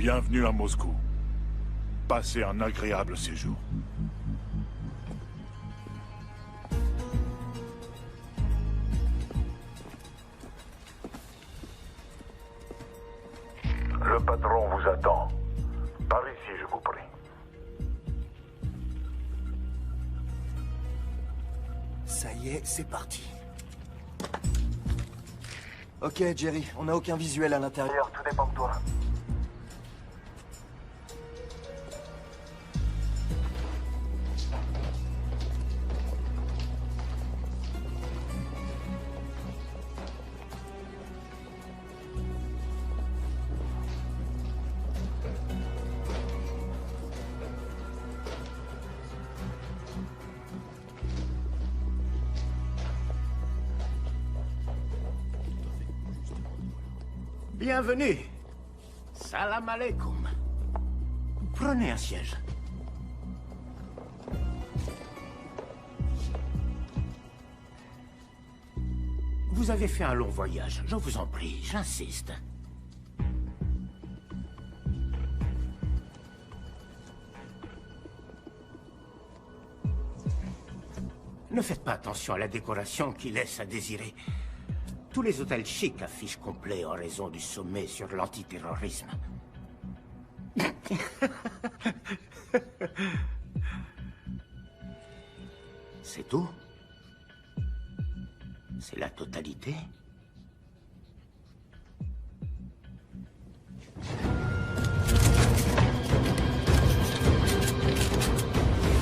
Bienvenue à Moscou. Passez un agréable séjour. Le patron vous attend. Par ici, je vous prie. Ça y est, c'est parti. Ok, Jerry, on n'a aucun visuel à l'intérieur, tout dépend de toi. Bienvenue. Salam alaikum. Prenez un siège. Vous avez fait un long voyage, je vous en prie, j'insiste. Ne faites pas attention à la décoration qui laisse à désirer. Tous les hôtels chics affichent complet en raison du sommet sur l'antiterrorisme. C'est tout? C'est la totalité?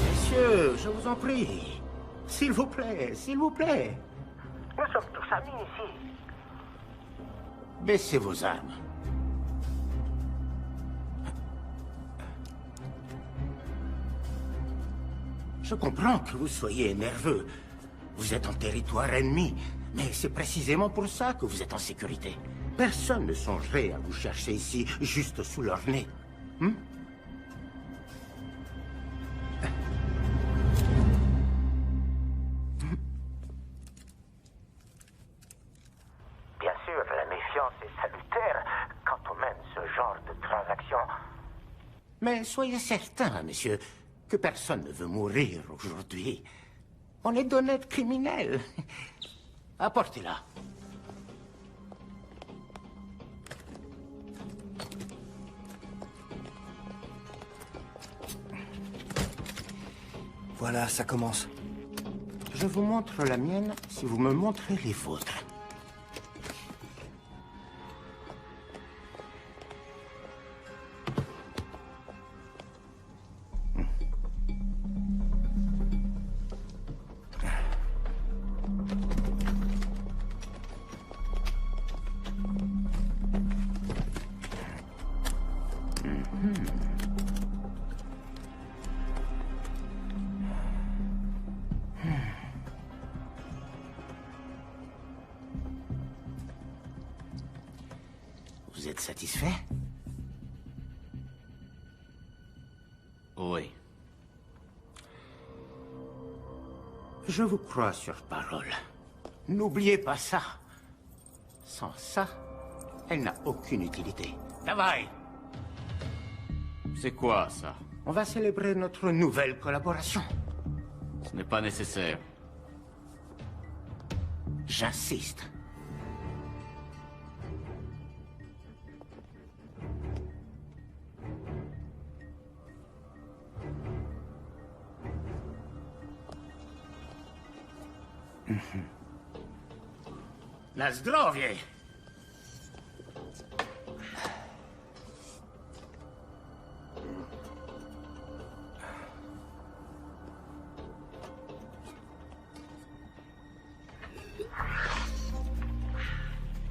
Messieurs, je vous en prie. S'il vous plaît, s'il vous plaît. Nous sommes tous amis ici. Baissez vos armes. Je comprends que vous soyez nerveux. Vous êtes en territoire ennemi. Mais c'est précisément pour ça que vous êtes en sécurité. Personne ne songerait à vous chercher ici, juste sous leur nez. Bien sûr, la méfiance est salutaire quand on mène ce genre de transaction. Mais soyez certain, monsieur, que personne ne veut mourir aujourd'hui. On est d'honnêtes criminels. Apportez-la. Voilà, ça commence. Je vous montre la mienne si vous me montrez les vôtres. Vous êtes satisfait? Oui. Je vous crois sur parole. N'oubliez pas ça. Sans ça, elle n'a aucune utilité. Davai! C'est quoi, ça? On va célébrer notre nouvelle collaboration. Ce n'est pas nécessaire. J'insiste. Na zdrowie!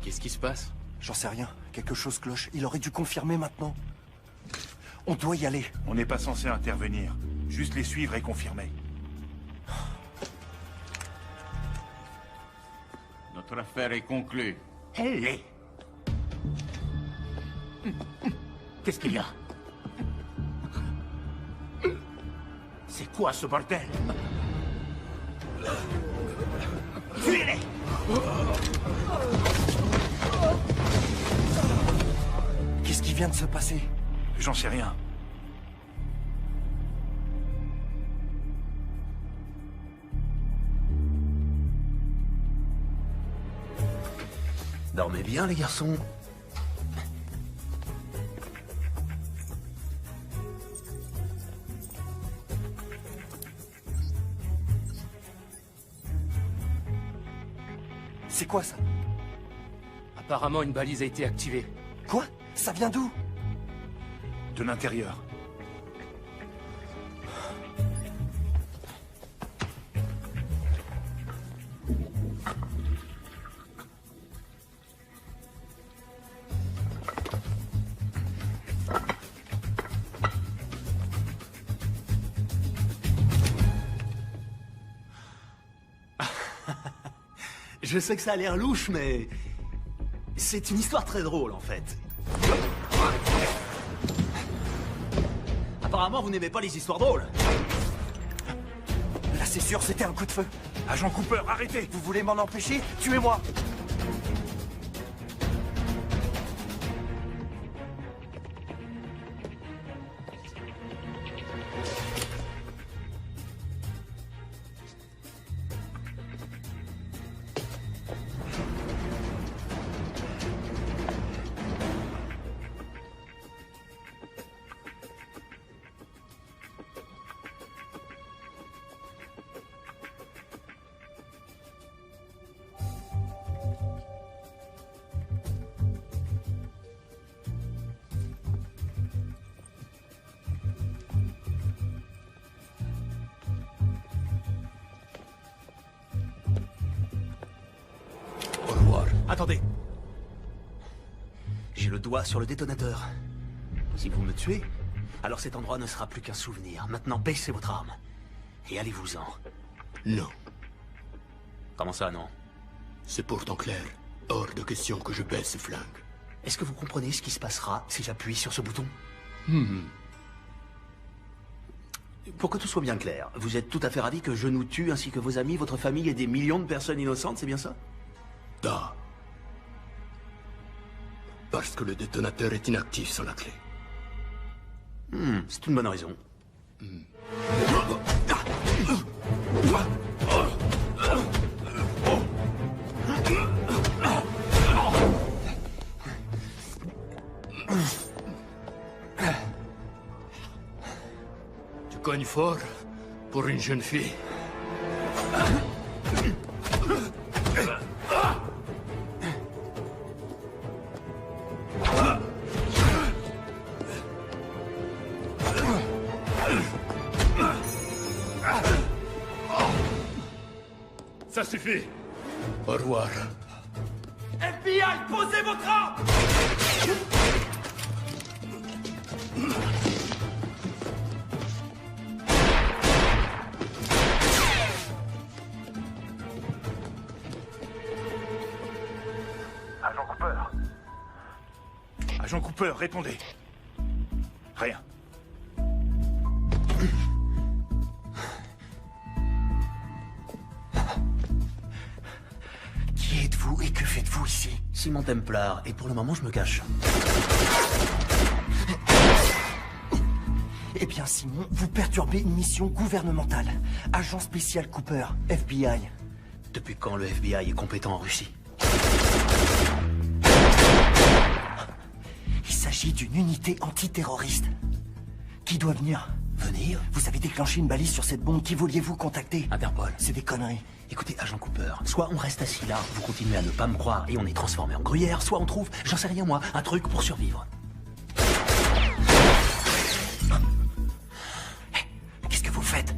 Qu'est-ce qui se passe? J'en sais rien. Quelque chose cloche. Il aurait dû confirmer maintenant. On doit y aller. On n'est pas censé intervenir. Juste les suivre et confirmer. Notre affaire est conclue. Elle l'est. Qu'est-ce qu'il y a? C'est quoi ce bordel? Fuyez-les! Qu'est-ce qui vient de se passer? J'en sais rien. Dormez bien, les garçons. C'est quoi ça? Apparemment, une balise a été activée. Quoi? Ça vient d'où? De l'intérieur. Je sais que ça a l'air louche, mais... c'est une histoire très drôle, en fait. Apparemment, vous n'aimez pas les histoires drôles. Là, c'est sûr, c'était un coup de feu. Agent Cooper, arrêtez! Vous voulez m'en empêcher? Tuez-moi! Au revoir. Attendez. J'ai le doigt sur le détonateur. Si vous me tuez, alors cet endroit ne sera plus qu'un souvenir. Maintenant, baissez votre arme. Et allez-vous-en. Non, Comment ça, non? c'est pourtant clair. Hors de question que je baisse ce flingue. Est-ce que vous comprenez ce qui se passera si j'appuie sur ce bouton? Pour que tout soit bien clair, vous êtes tout à fait ravi que je nous tue, ainsi que vos amis, votre famille et des millions de personnes innocentes, c'est bien ça? Da. Parce que le détonateur est inactif sans la clé. C'est une bonne raison. Tu cognes fort pour une jeune fille. Ça suffit! Au revoir. FBI, posez votre arme! Agent Cooper, Agent Cooper, répondez. Rien. Qui êtes-vous et que faites-vous ici? Simon Templar, et pour le moment, je me cache. Eh bien, Simon, vous perturbez une mission gouvernementale. Agent spécial Cooper, FBI. Depuis quand le FBI est compétent en Russie? Il s'agit d'une unité antiterroriste. Qui doit venir? Venir? Vous avez déclenché une balise sur cette bombe. Qui vouliez-vous contacter? Interpol. C'est des conneries. Écoutez, agent Cooper, soit on reste assis là, vous continuez à ne pas me croire et on est transformé en gruyère, soit on trouve, j'en sais rien moi, un truc pour survivre. Qu'est-ce que vous faites?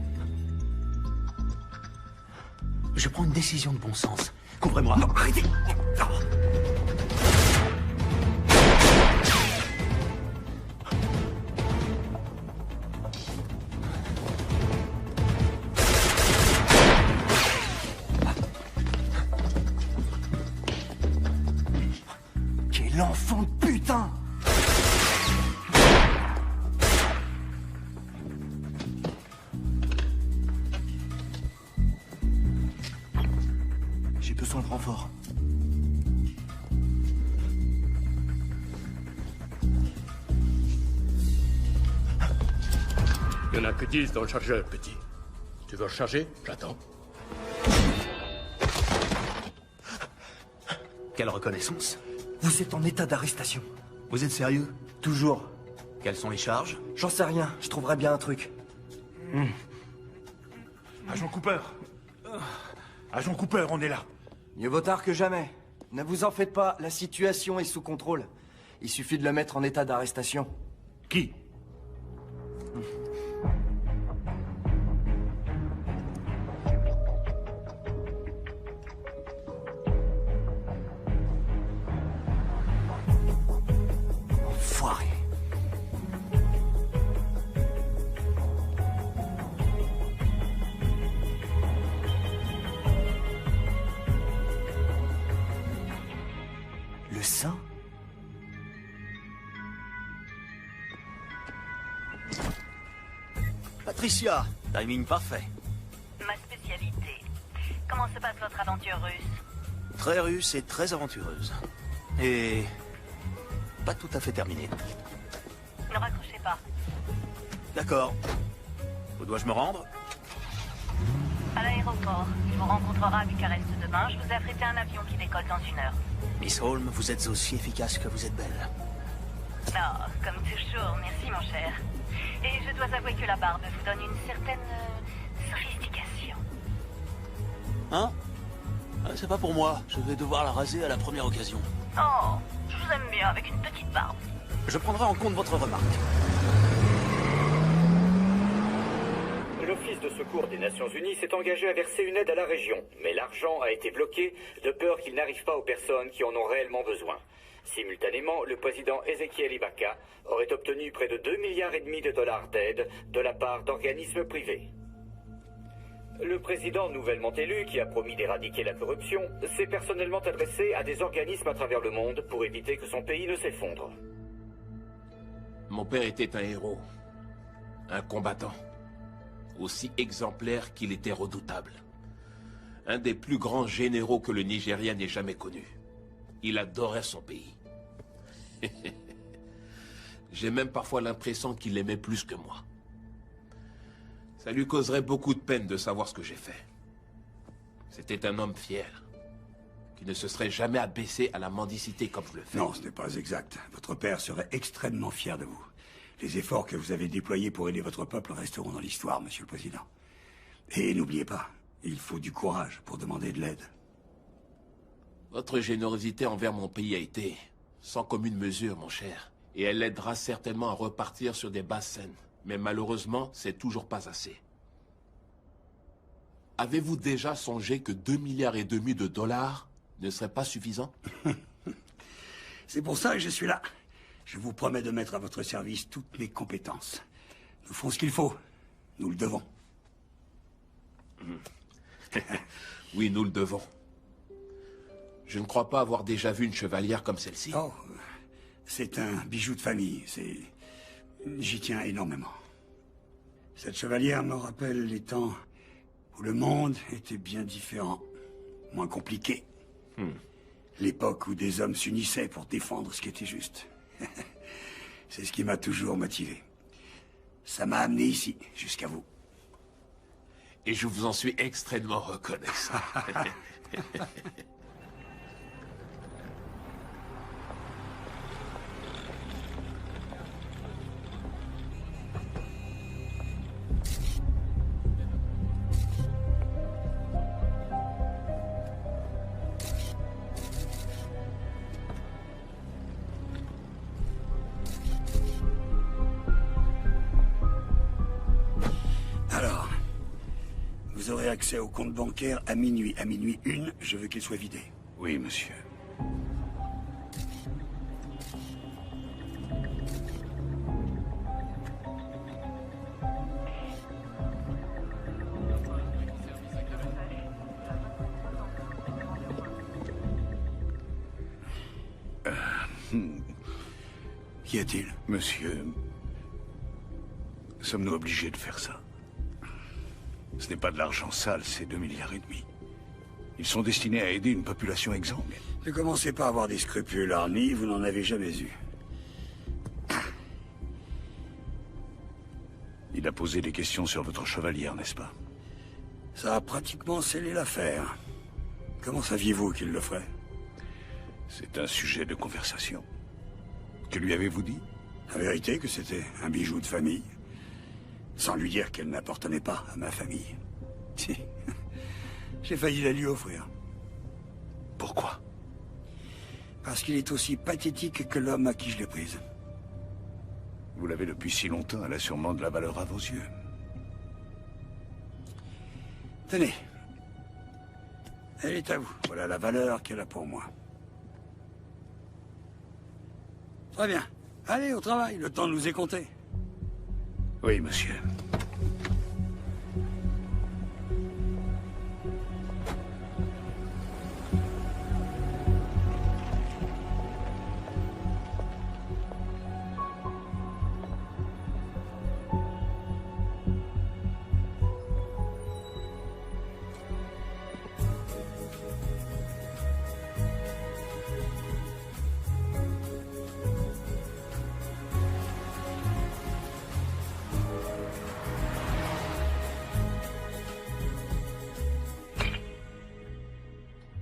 Je prends une décision de bon sens. Couvrez-moi. Non, arrêtez! Quel enfant de putain! J'ai besoin de renfort. Il n'y en a que 10 dans le chargeur, petit. Tu veux recharger? J'attends. Quelle reconnaissance? Vous êtes en état d'arrestation. Vous êtes sérieux? Toujours. Quelles sont les charges? J'en sais rien, je trouverai bien un truc. Agent Cooper. Agent Cooper, on est là. Mieux vaut tard que jamais. Ne vous en faites pas, la situation est sous contrôle. Il suffit de le mettre en état d'arrestation. Qui? Enfoiré. Le sang? Patricia, timing parfait. Ma spécialité. Comment se passe votre aventure russe? Très russe et très aventureuse. Et... pas tout à fait terminée. Ne raccrochez pas. D'accord. Où dois-je me rendre? À l'aéroport. Il vous rencontrera à Bucarest demain. Je vous ai affrété un avion qui décolle dans 1 heure. Miss Holmes, vous êtes aussi efficace que vous êtes belle. Non, comme toujours. Merci, mon cher. Et je dois avouer que la barbe vous donne une certaine sophistication. Hein? C'est pas pour moi. Je vais devoir la raser à la première occasion. Oh, je vous aime bien avec une petite barbe. Je prendrai en compte votre remarque. L'Office de secours des Nations Unies s'est engagé à verser une aide à la région, mais l'argent a été bloqué de peur qu'il n'arrive pas aux personnes qui en ont réellement besoin. Simultanément, le président Ezekiel Ibaka aurait obtenu près de 2,5 milliards de dollars d'aide de la part d'organismes privés. Le président nouvellement élu, qui a promis d'éradiquer la corruption, s'est personnellement adressé à des organismes à travers le monde pour éviter que son pays ne s'effondre. Mon père était un héros, un combattant, aussi exemplaire qu'il était redoutable. Un des plus grands généraux que le Nigeria n'ait jamais connu. Il adorait son pays. J'ai même parfois l'impression qu'il l'aimait plus que moi. Ça lui causerait beaucoup de peine de savoir ce que j'ai fait. C'était un homme fier, qui ne se serait jamais abaissé à la mendicité comme je le fais. Non, ce n'est pas exact. Votre père serait extrêmement fier de vous. Les efforts que vous avez déployés pour aider votre peuple resteront dans l'histoire, Monsieur le Président. Et n'oubliez pas, il faut du courage pour demander de l'aide. Votre générosité envers mon pays a été sans commune mesure, mon cher. Et elle l'aidera certainement à repartir sur des bases saines. Mais malheureusement, c'est toujours pas assez. Avez-vous déjà songé que 2,5 milliards de dollars ne seraient pas suffisants? C'est pour ça que je suis là. Je vous promets de mettre à votre service toutes mes compétences. Nous ferons ce qu'il faut. Nous le devons. Oui, nous le devons. Je ne crois pas avoir déjà vu une chevalière comme celle-ci. Oh, c'est un bijou de famille. J'y tiens énormément. Cette chevalière me rappelle les temps où le monde était bien différent, moins compliqué. L'époque où des hommes s'unissaient pour défendre ce qui était juste. C'est ce qui m'a toujours motivé. Ça m'a amené ici, jusqu'à vous. Et je vous en suis extrêmement reconnaissant. Alors, vous aurez accès au compte bancaire à minuit. À minuit 1, je veux qu'il soit vidé. Oui, monsieur. Qu'y a-t-il? Monsieur, sommes-nous obligés de faire ça? Ce n'est pas de l'argent sale, c'est 2,5 milliards. Ils sont destinés à aider une population exsangue. Ne commencez pas à avoir des scrupules, Arnie, vous n'en avez jamais eu. Il a posé des questions sur votre chevalière, n'est-ce pas? Ça a pratiquement scellé l'affaire. Comment saviez-vous qu'il le ferait? C'est un sujet de conversation. Que lui avez-vous dit? La vérité que c'était un bijou de famille. Sans lui dire qu'elle n'appartenait pas à ma famille. Si. J'ai failli la lui offrir. Pourquoi? Parce qu'il est aussi pathétique que l'homme à qui je l'ai prise. Vous l'avez depuis si longtemps, elle a sûrement de la valeur à vos yeux. Tenez. Elle est à vous. Voilà la valeur qu'elle a pour moi. Très bien. Allez, au travail. Le temps nous est compté. Oui, monsieur.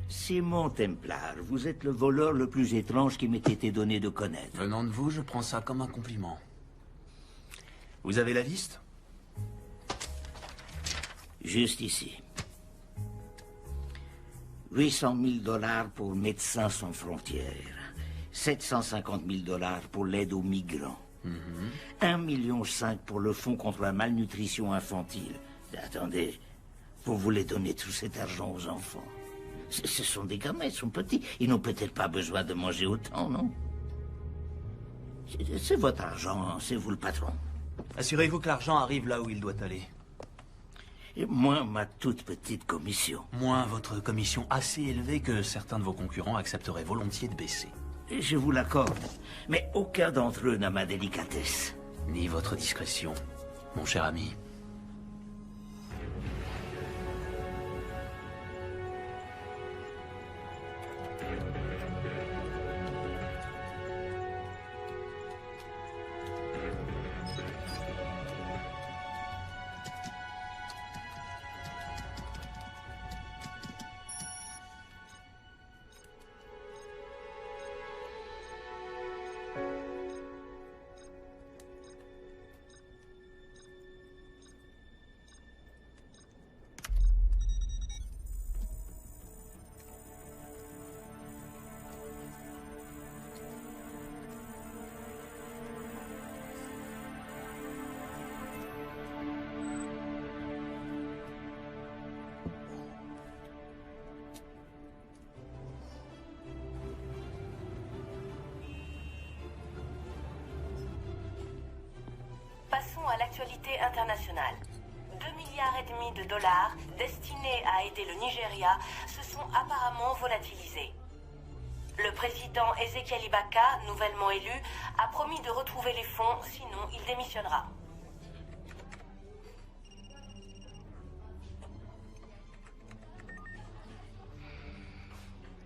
Simon Templar, vous êtes le voleur le plus étrange qui m'ait été donné de connaître. Venant de vous, je prends ça comme un compliment. Vous avez la liste? Juste ici. 800 000 $ pour Médecins sans frontières. 750 000 $ pour l'aide aux migrants. 1,5 million pour le fonds contre la malnutrition infantile. Attendez, vous voulez donner tout cet argent aux enfants? Ce sont des gamins, ils sont petits. Ils n'ont peut-être pas besoin de manger autant, non? C'est votre argent, c'est vous le patron. Assurez-vous que l'argent arrive là où il doit aller. Et moins ma toute petite commission. Moins votre commission assez élevée que certains de vos concurrents accepteraient volontiers de baisser. Et je vous l'accorde, mais aucun d'entre eux n'a ma délicatesse. Ni votre discrétion, mon cher ami. Passons à l'actualité internationale. 2,5 milliards de dollars destinés à aider le Nigeria se sont apparemment volatilisés. Le président Ezekiel Ibaka, nouvellement élu, a promis de retrouver les fonds, sinon il démissionnera.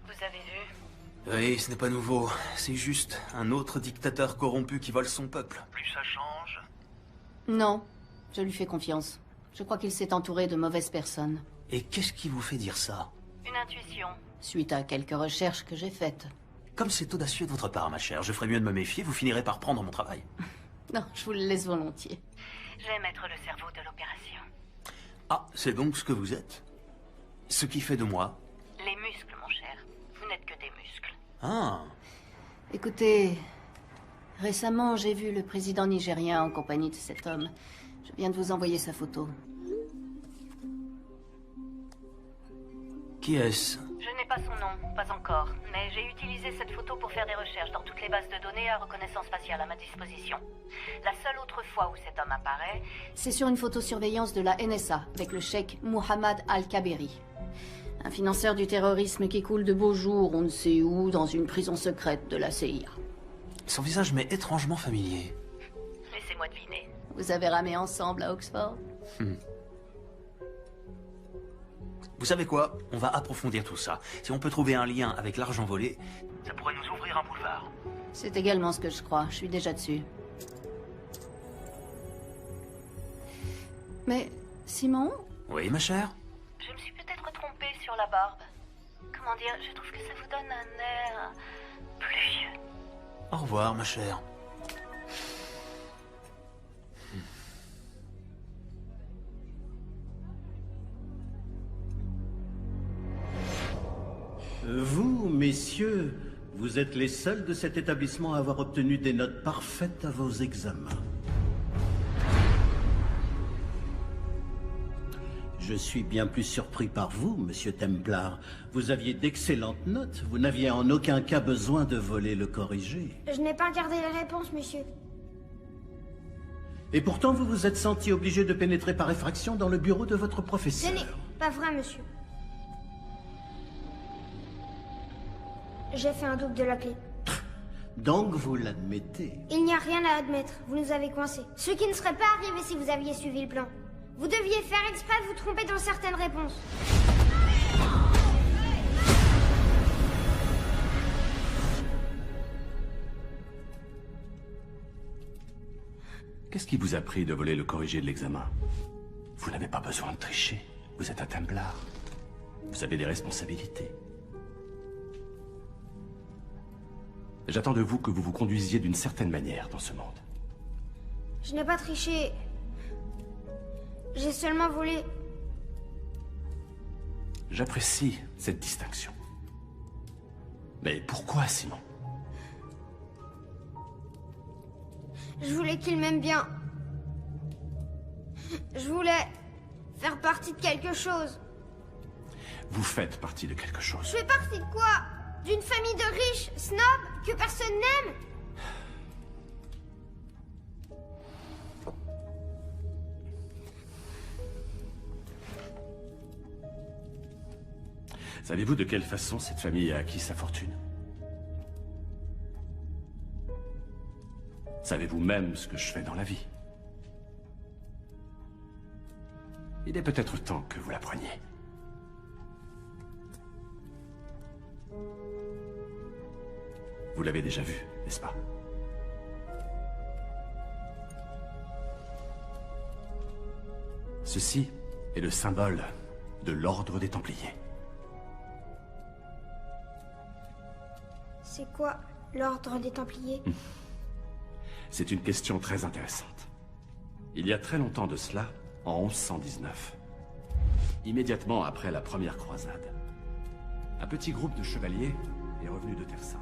Vous avez vu? Oui, ce n'est pas nouveau. C'est juste un autre dictateur corrompu qui vole son peuple. Plus ça change. Non, je lui fais confiance. Je crois qu'il s'est entouré de mauvaises personnes. Et qu'est-ce qui vous fait dire ça? Une intuition. Suite à quelques recherches que j'ai faites. Comme c'est audacieux de votre part, ma chère, je ferais mieux de me méfier, vous finirez par prendre mon travail. Non, je vous le laisse volontiers. J'aime être le cerveau de l'opération. Ah, c'est donc ce que vous êtes? Ce qui fait de moi? Les muscles, mon cher. Vous n'êtes que des muscles. Ah. Écoutez, récemment, j'ai vu le président nigérien en compagnie de cet homme. Je viens de vous envoyer sa photo. Qui est-ce? Je n'ai pas son nom, pas encore, mais j'ai utilisé cette photo pour faire des recherches dans toutes les bases de données à reconnaissance faciale à ma disposition. La seule autre fois où cet homme apparaît... C'est sur une photosurveillance de la NSA, avec le cheikh Mohamed Al-Kaberi. Un financeur du terrorisme qui coule de beaux jours, on ne sait où, dans une prison secrète de la CIA. Son visage m'est étrangement familier. Laissez-moi deviner. Vous avez ramé ensemble à Oxford? Vous savez quoi? On va approfondir tout ça. Si on peut trouver un lien avec l'argent volé, ça pourrait nous ouvrir un boulevard. C'est également ce que je crois. Je suis déjà dessus. Mais, Simon? Oui, ma chère? Je me suis peut-être trompée sur la barbe. Comment dire, je trouve que ça vous donne un air... pluvieux. Au revoir, ma chère. Vous, messieurs, vous êtes les seuls de cet établissement à avoir obtenu des notes parfaites à vos examens. Je suis bien plus surpris par vous, monsieur Templar. Vous aviez d'excellentes notes. Vous n'aviez en aucun cas besoin de voler le corrigé. Je n'ai pas regardé les réponses, monsieur. Et pourtant, vous vous êtes senti obligé de pénétrer par effraction dans le bureau de votre Ce professeur. n'est pas vrai, monsieur. J'ai fait un double de la clé. Donc vous l'admettez. Il n'y a rien à admettre. Vous nous avez coincés. Ce qui ne serait pas arrivé si vous aviez suivi le plan. Vous deviez faire exprès de vous tromper dans certaines réponses. Qu'est-ce qui vous a pris de voler le corrigé de l'examen? Vous n'avez pas besoin de tricher. Vous êtes un Templar. Vous avez des responsabilités. J'attends de vous que vous vous conduisiez d'une certaine manière dans ce monde. Je n'ai pas triché. J'ai seulement volé. J'apprécie cette distinction. Mais pourquoi, Simon? Je voulais qu'il m'aime bien. Je voulais faire partie de quelque chose. Vous faites partie de quelque chose. Je fais partie de quoi? D'une famille de riches, snobs, que personne n'aime? Savez-vous de quelle façon cette famille a acquis sa fortune? Savez-vous même ce que je fais dans la vie? Il est peut-être temps que vous l'appreniez. Vous l'avez déjà vu, n'est-ce pas? Ceci est le symbole de l'Ordre des Templiers. C'est quoi l'ordre des Templiers? C'est une question très intéressante. Il y a très longtemps de cela, en 1119, immédiatement après la première croisade, un petit groupe de chevaliers est revenu de Terre Sainte.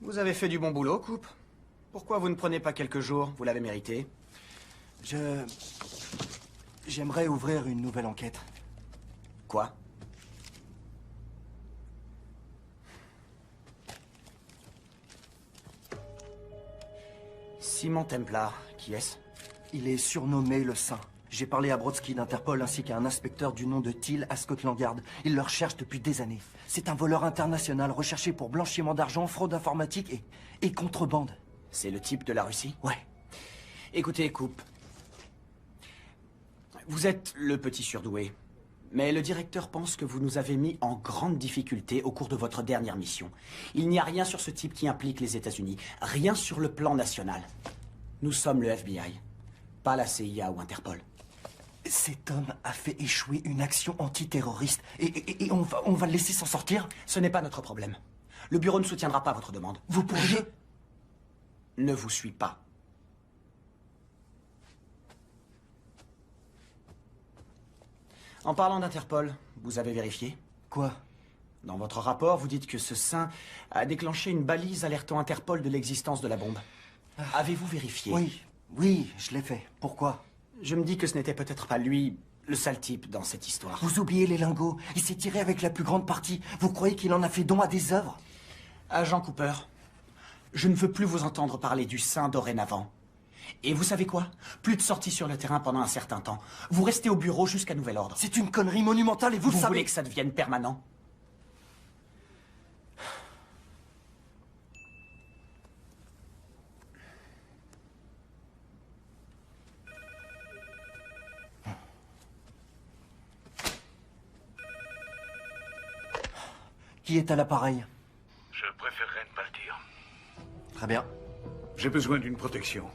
Vous avez fait du bon boulot, Coupe. Pourquoi vous ne prenez pas quelques jours? Vous l'avez mérité. J'aimerais ouvrir une nouvelle enquête. Quoi? Simon Templar, qui est-ce? Il est surnommé le Saint. J'ai parlé à Brodsky d'Interpol ainsi qu'à un inspecteur du nom de Thiel à Scotland Yard. Il le recherche depuis des années. C'est un voleur international recherché pour blanchiment d'argent, fraude informatique et contrebande. C'est le type de la Russie? Ouais. Écoutez, Coupe. Vous êtes le petit surdoué. Mais le directeur pense que vous nous avez mis en grande difficulté au cours de votre dernière mission. Il n'y a rien sur ce type qui implique les États-Unis. Rien sur le plan national. Nous sommes le FBI, pas la CIA ou Interpol. Cet homme a fait échouer une action antiterroriste et on va le laisser s'en sortir? Ce n'est pas notre problème. Le bureau ne soutiendra pas votre demande. Vous pourriez... Ne vous suis pas. En parlant d'Interpol, vous avez vérifié? Quoi? Dans votre rapport, vous dites que ce saint a déclenché une balise alertant Interpol de l'existence de la bombe. Avez-vous vérifié? Oui, je l'ai fait. Pourquoi? Je me dis que ce n'était peut-être pas lui, le sale type dans cette histoire. Vous oubliez les lingots. Il s'est tiré avec la plus grande partie. Vous croyez qu'il en a fait don à des œuvres? Agent Cooper, je ne veux plus vous entendre parler du saint dorénavant. Et vous savez quoi? Plus de sorties sur le terrain pendant un certain temps. Vous restez au bureau jusqu'à nouvel ordre. C'est une connerie monumentale et vous le savez. Vous voulez que ça devienne permanent? Qui est à l'appareil? Je préférerais ne pas le dire. Très bien. J'ai besoin d'une protection.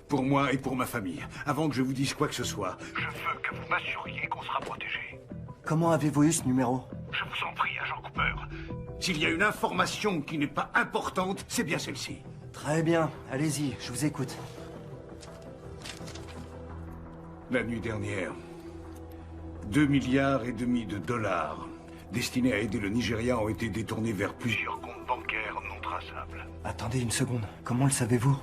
Pour moi et pour ma famille. Avant que je vous dise quoi que ce soit, je veux que vous m'assuriez qu'on sera protégé. Comment avez-vous eu ce numéro? Je vous en prie, agent Cooper. S'il y a une information qui n'est pas importante, c'est bien celle-ci. Très bien. Allez-y, je vous écoute. La nuit dernière, 2,5 milliards de dollars destinés à aider le Nigeria ont été détournés vers plusieurs comptes bancaires non traçables. Attendez une seconde. Comment le savez-vous?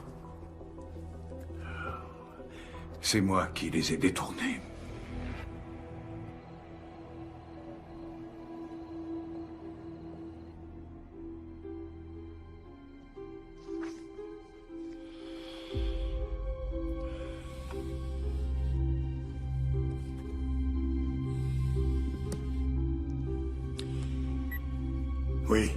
C'est moi qui les ai détournés. Oui.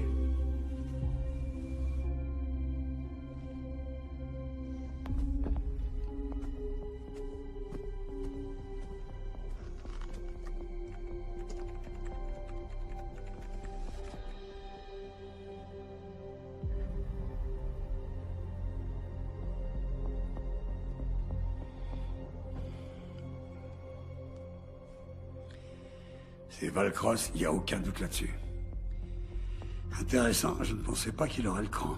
C'est Valcross, il n'y a aucun doute là-dessus. Intéressant, je ne pensais pas qu'il aurait le cran.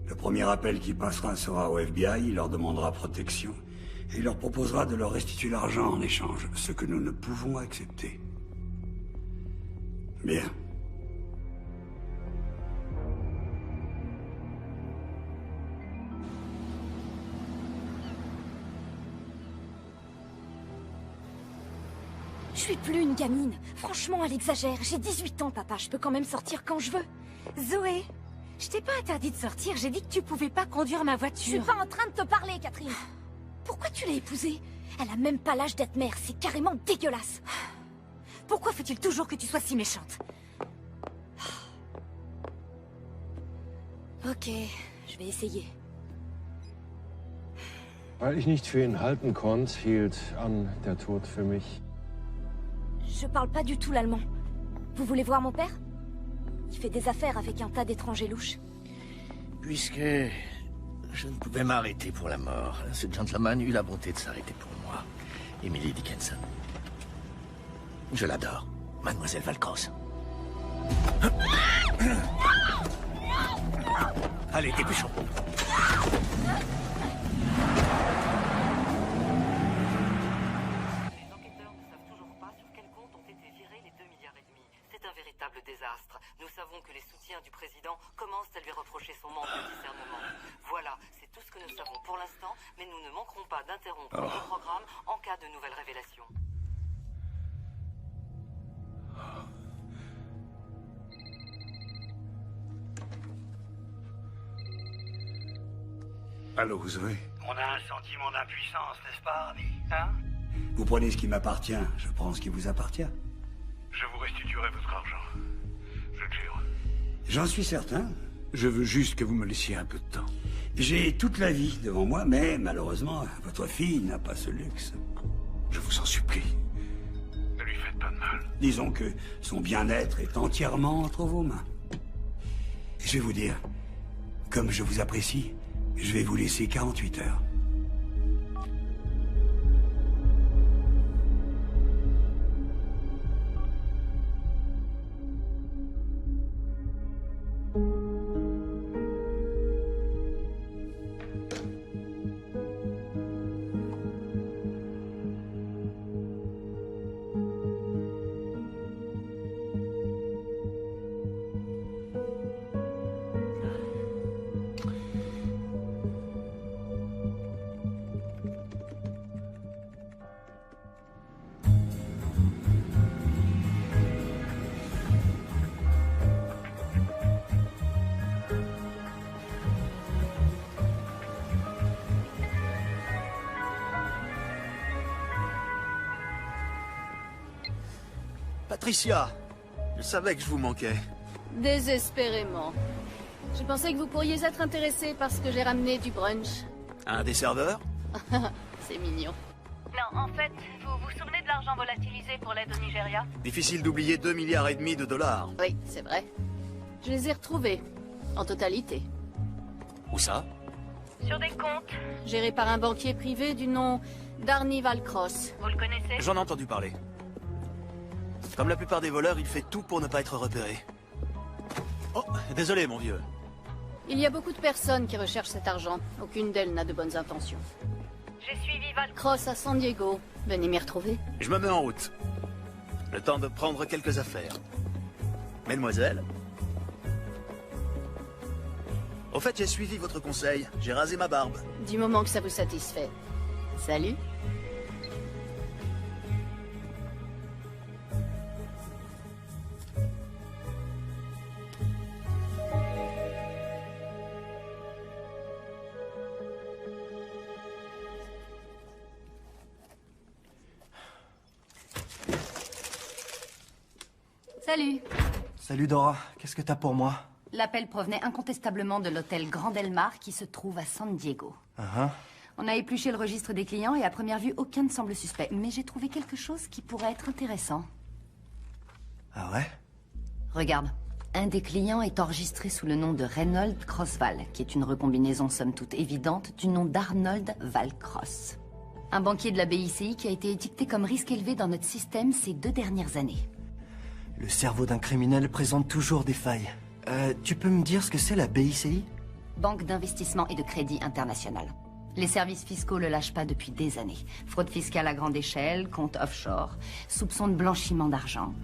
Le premier appel qui passera sera au FBI, il leur demandera protection, et il leur proposera de leur restituer l'argent en échange, ce que nous ne pouvons accepter. Bien. Je suis plus une gamine. Franchement, elle exagère. J'ai 18 ans, papa. Je peux quand même sortir quand je veux. Zoé, je t'ai pas interdit de sortir. J'ai dit que tu pouvais pas conduire ma voiture. Je suis pas en train de te parler, Catherine. Pourquoi tu l'as épousée? Elle a même pas l'âge d'être mère. C'est carrément dégueulasse. Pourquoi faut-il toujours que tu sois si méchante? Ok, je vais essayer. Weil ich nicht für ihn halten konnte, hielt an der Tod für mich. Je parle pas du tout l'allemand. Vous voulez voir mon père? Il fait des affaires avec un tas d'étrangers louches. Puisque je ne pouvais m'arrêter pour la mort, ce gentleman eut la bonté de s'arrêter pour moi. Emily Dickinson. Je l'adore, Mademoiselle Valcross. Allez, dépêchons. Désastre. Nous savons que les soutiens du président commencent à lui reprocher son manque de discernement. Voilà, c'est tout ce que nous savons pour l'instant, mais nous ne manquerons pas d'interrompre le programme en cas de nouvelles révélations. Allô, Zoé? On a un sentiment d'impuissance, n'est-ce pas, ami? Hein? Vous prenez ce qui m'appartient, je prends ce qui vous appartient. Je vous restituerai votre argent. Je le jure. J'en suis certain. Je veux juste que vous me laissiez un peu de temps. J'ai toute la vie devant moi, mais malheureusement, votre fille n'a pas ce luxe. Je vous en supplie. Ne lui faites pas de mal. Disons que son bien-être est entièrement entre vos mains. Je vais vous dire, comme je vous apprécie, je vais vous laisser 48 heures. Patricia, je savais que je vous manquais. Désespérément. Je pensais que vous pourriez être intéressé par ce que j'ai ramené du brunch. Un des serveurs? C'est mignon. Non, en fait, vous vous souvenez de l'argent d'argent volatilisé pour l'aide au Nigeria? Difficile d'oublier 2,5 milliards de dollars. Oui, c'est vrai. Je les ai retrouvés, en totalité. Où ça? Sur des comptes. Gérés par un banquier privé du nom d'Arnie Valcross. Vous le connaissez? J'en ai entendu parler. Comme la plupart des voleurs, il fait tout pour ne pas être repéré. Oh, désolé mon vieux. Il y a beaucoup de personnes qui recherchent cet argent. Aucune d'elles n'a de bonnes intentions. J'ai suivi Valcross à San Diego. Venez m'y retrouver. Je me mets en route. Le temps de prendre quelques affaires. Mesdemoiselles. Au fait, j'ai suivi votre conseil. J'ai rasé ma barbe. Du moment que ça vous satisfait. Salut. Salut. Salut Dora, qu'est-ce que t'as pour moi? L'appel provenait incontestablement de l'hôtel Grand Del Mar qui se trouve à San Diego. On a épluché le registre des clients et à première vue, aucun ne semble suspect. Mais j'ai trouvé quelque chose qui pourrait être intéressant. Ah ouais? Regarde. Un des clients est enregistré sous le nom de Reynold Crossval, qui est une recombinaison somme toute évidente du nom d'Arnold Valcross. Un banquier de la BICI qui a été étiqueté comme risque élevé dans notre système ces 2 dernières années. Le cerveau d'un criminel présente toujours des failles. Tu peux me dire ce que c'est la BICI? Banque d'investissement et de crédit international. Les services fiscaux le lâchent pas depuis des années. Fraude fiscale à grande échelle, compte offshore, soupçon de blanchiment d'argent.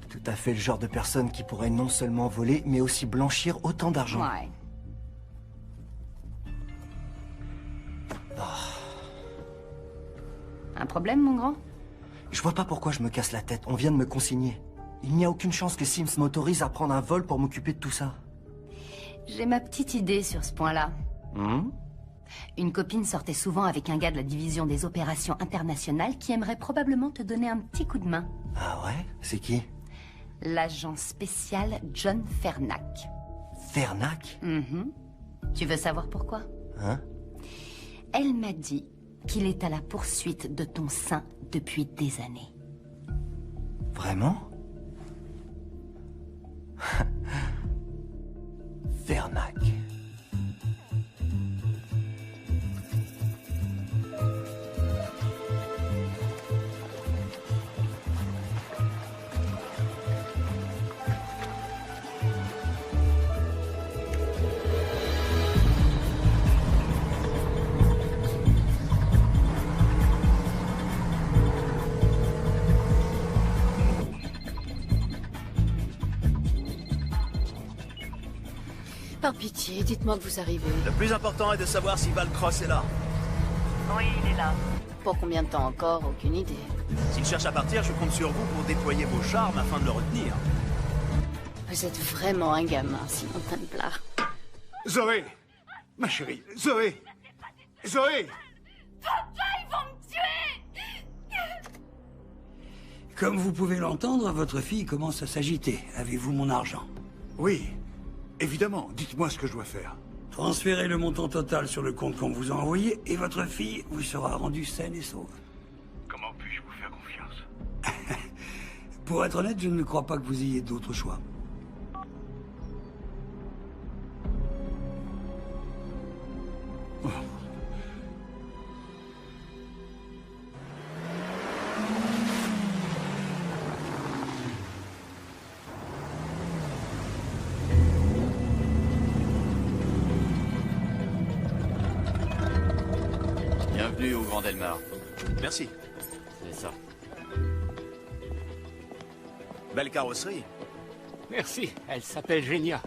Tout à fait le genre de personne qui pourrait non seulement voler, mais aussi blanchir autant d'argent. Ouais. Un problème, mon grand? Je vois pas pourquoi je me casse la tête. On vient de me consigner. Il n'y a aucune chance que Sims m'autorise à prendre un vol pour m'occuper de tout ça. J'ai ma petite idée sur ce point-là. Une copine sortait souvent avec un gars de la division des opérations internationales qui aimerait probablement te donner un petit coup de main. Ah ouais? C'est qui? L'agent spécial John Fernac. Fernac? Tu veux savoir pourquoi? Elle m'a dit qu'il est à la poursuite de ton sein depuis des années. Vraiment? Fernac. Par pitié, dites-moi que vous arrivez. Le plus important est de savoir si Valcross est là. Oui, il est là. Pour combien de temps encore? Aucune idée. S'il cherche à partir, je compte sur vous pour déployer vos charmes afin de le retenir. Vous êtes vraiment un gamin, Simon Templar. Zoé! Ma chérie, Zoé! Zoé! Papa, ils vont me tuer! Comme vous pouvez l'entendre, votre fille commence à s'agiter. Avez-vous mon argent? Oui, évidemment. Dites-moi ce que je dois faire. Transférez le montant total sur le compte qu'on vous a envoyé et votre fille vous sera rendue saine et sauve. Comment puis-je vous faire confiance? Pour être honnête, je ne crois pas que vous ayez d'autre choix. Bienvenue au Grand Del Mar. Merci. C'est ça. Belle carrosserie. Merci, elle s'appelle Genia.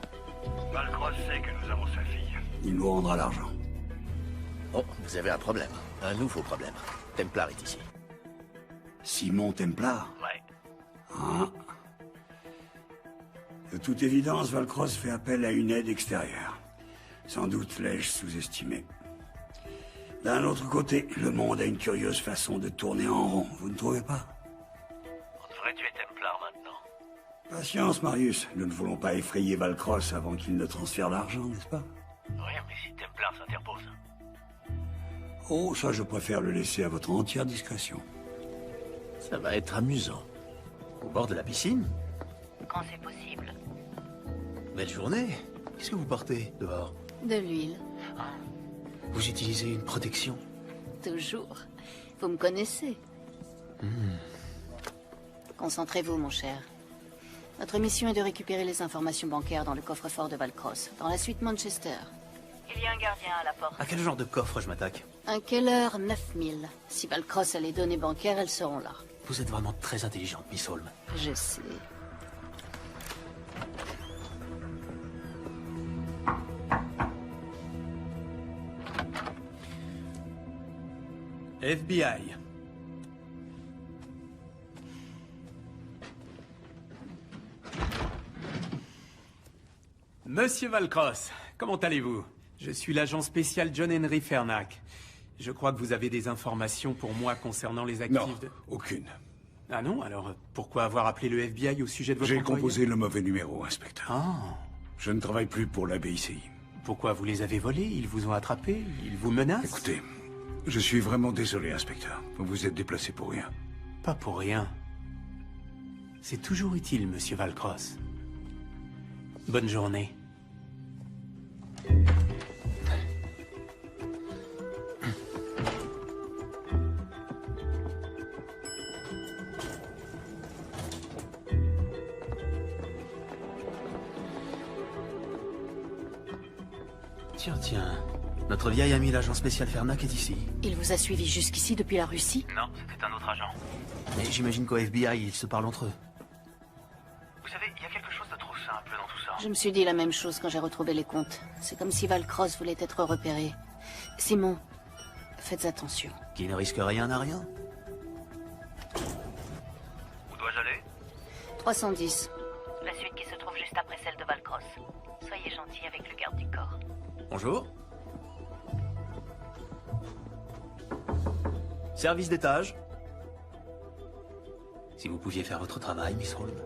Valcross sait que nous avons sa fille. Il nous rendra l'argent. Oh, vous avez un problème. Un nouveau problème. Templar est ici. Simon Templar? Ouais. Ah. De toute évidence, Valcross fait appel à une aide extérieure. Sans doute l'ai-je sous-estimé. D'un autre côté, le monde a une curieuse façon de tourner en rond, vous ne trouvez pas? On devrait tuer Templar maintenant. Patience, Marius. Nous ne voulons pas effrayer Valcross avant qu'il ne transfère l'argent, n'est-ce pas? Oui, mais si Templar s'interpose. Oh, ça, je préfère le laisser à votre entière discrétion. Ça va être amusant. Au bord de la piscine? Quand c'est possible. Belle journée. Qu'est-ce que vous portez dehors? De l'huile. Vous utilisez une protection? Toujours. Vous me connaissez. Concentrez-vous, mon cher. Notre mission est de récupérer les informations bancaires dans le coffre-fort de Valcross, dans la suite Manchester. Il y a un gardien à la porte. À quel genre de coffre je m'attaque? Un Keller 9000. Si Valcross a les données bancaires, elles seront là. Vous êtes vraiment très intelligente, Miss Holmes. Je sais. FBI. Monsieur Valcross, comment allez-vous? Je suis l'agent spécial John Henry Fernac. Je crois que vous avez des informations pour moi concernant les actifs Non, de... aucune. Ah non? Alors, pourquoi avoir appelé le FBI au sujet de votre J'ai employeur? composé le mauvais numéro, inspecteur. Ah. Je ne travaille plus pour la BICI. Pourquoi vous les avez volés? Ils vous ont attrapés? Ils vous menacent? Écoutez, je suis vraiment désolé, inspecteur. Vous vous êtes déplacé pour rien. Pas pour rien. C'est toujours utile, monsieur Valcross. Bonne journée. Tiens. Notre vieil ami l'agent spécial Fernac est ici. Il vous a suivi jusqu'ici depuis la Russie? Non, c'était un autre agent. Mais j'imagine qu'au FBI, ils se parlent entre eux. Vous savez, il y a quelque chose de trop simple dans tout ça. Je me suis dit la même chose quand j'ai retrouvé les comptes. C'est comme si Valcross voulait être repéré. Simon, faites attention. Qui ne risque rien n'a rien. Où dois-je aller? 310. La suite qui se trouve juste après celle de Valcross. Soyez gentil avec le garde du corps. Bonjour. Service d'étage. Si vous pouviez faire votre travail, Miss Holmes.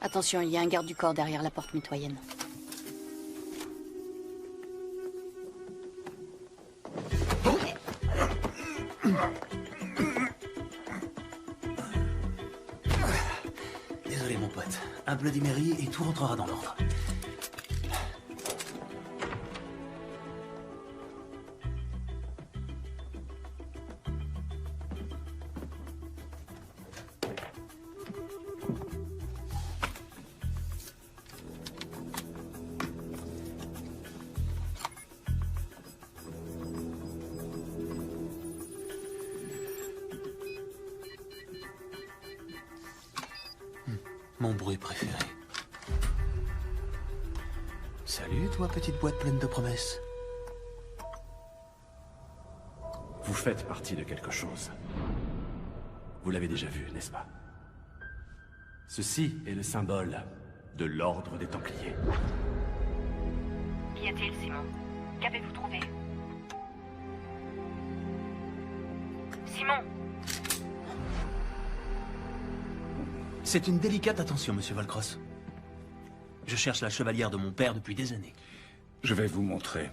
Attention, il y a un garde du corps derrière la porte mitoyenne. Désolé, mon pote. Un Bloody Mary et tout rentrera dans l'ordre. Mon bruit préféré. Salut, toi, petite boîte pleine de promesses. Vous faites partie de quelque chose. Vous l'avez déjà vu, n'est-ce pas? Ceci est le symbole de l'ordre des Templiers. Qu'y a-t-il, Simon? Qu'avez-vous trouvé? Simon! C'est une délicate attention, monsieur Valcross. Je cherche la chevalière de mon père depuis des années. Je vais vous montrer.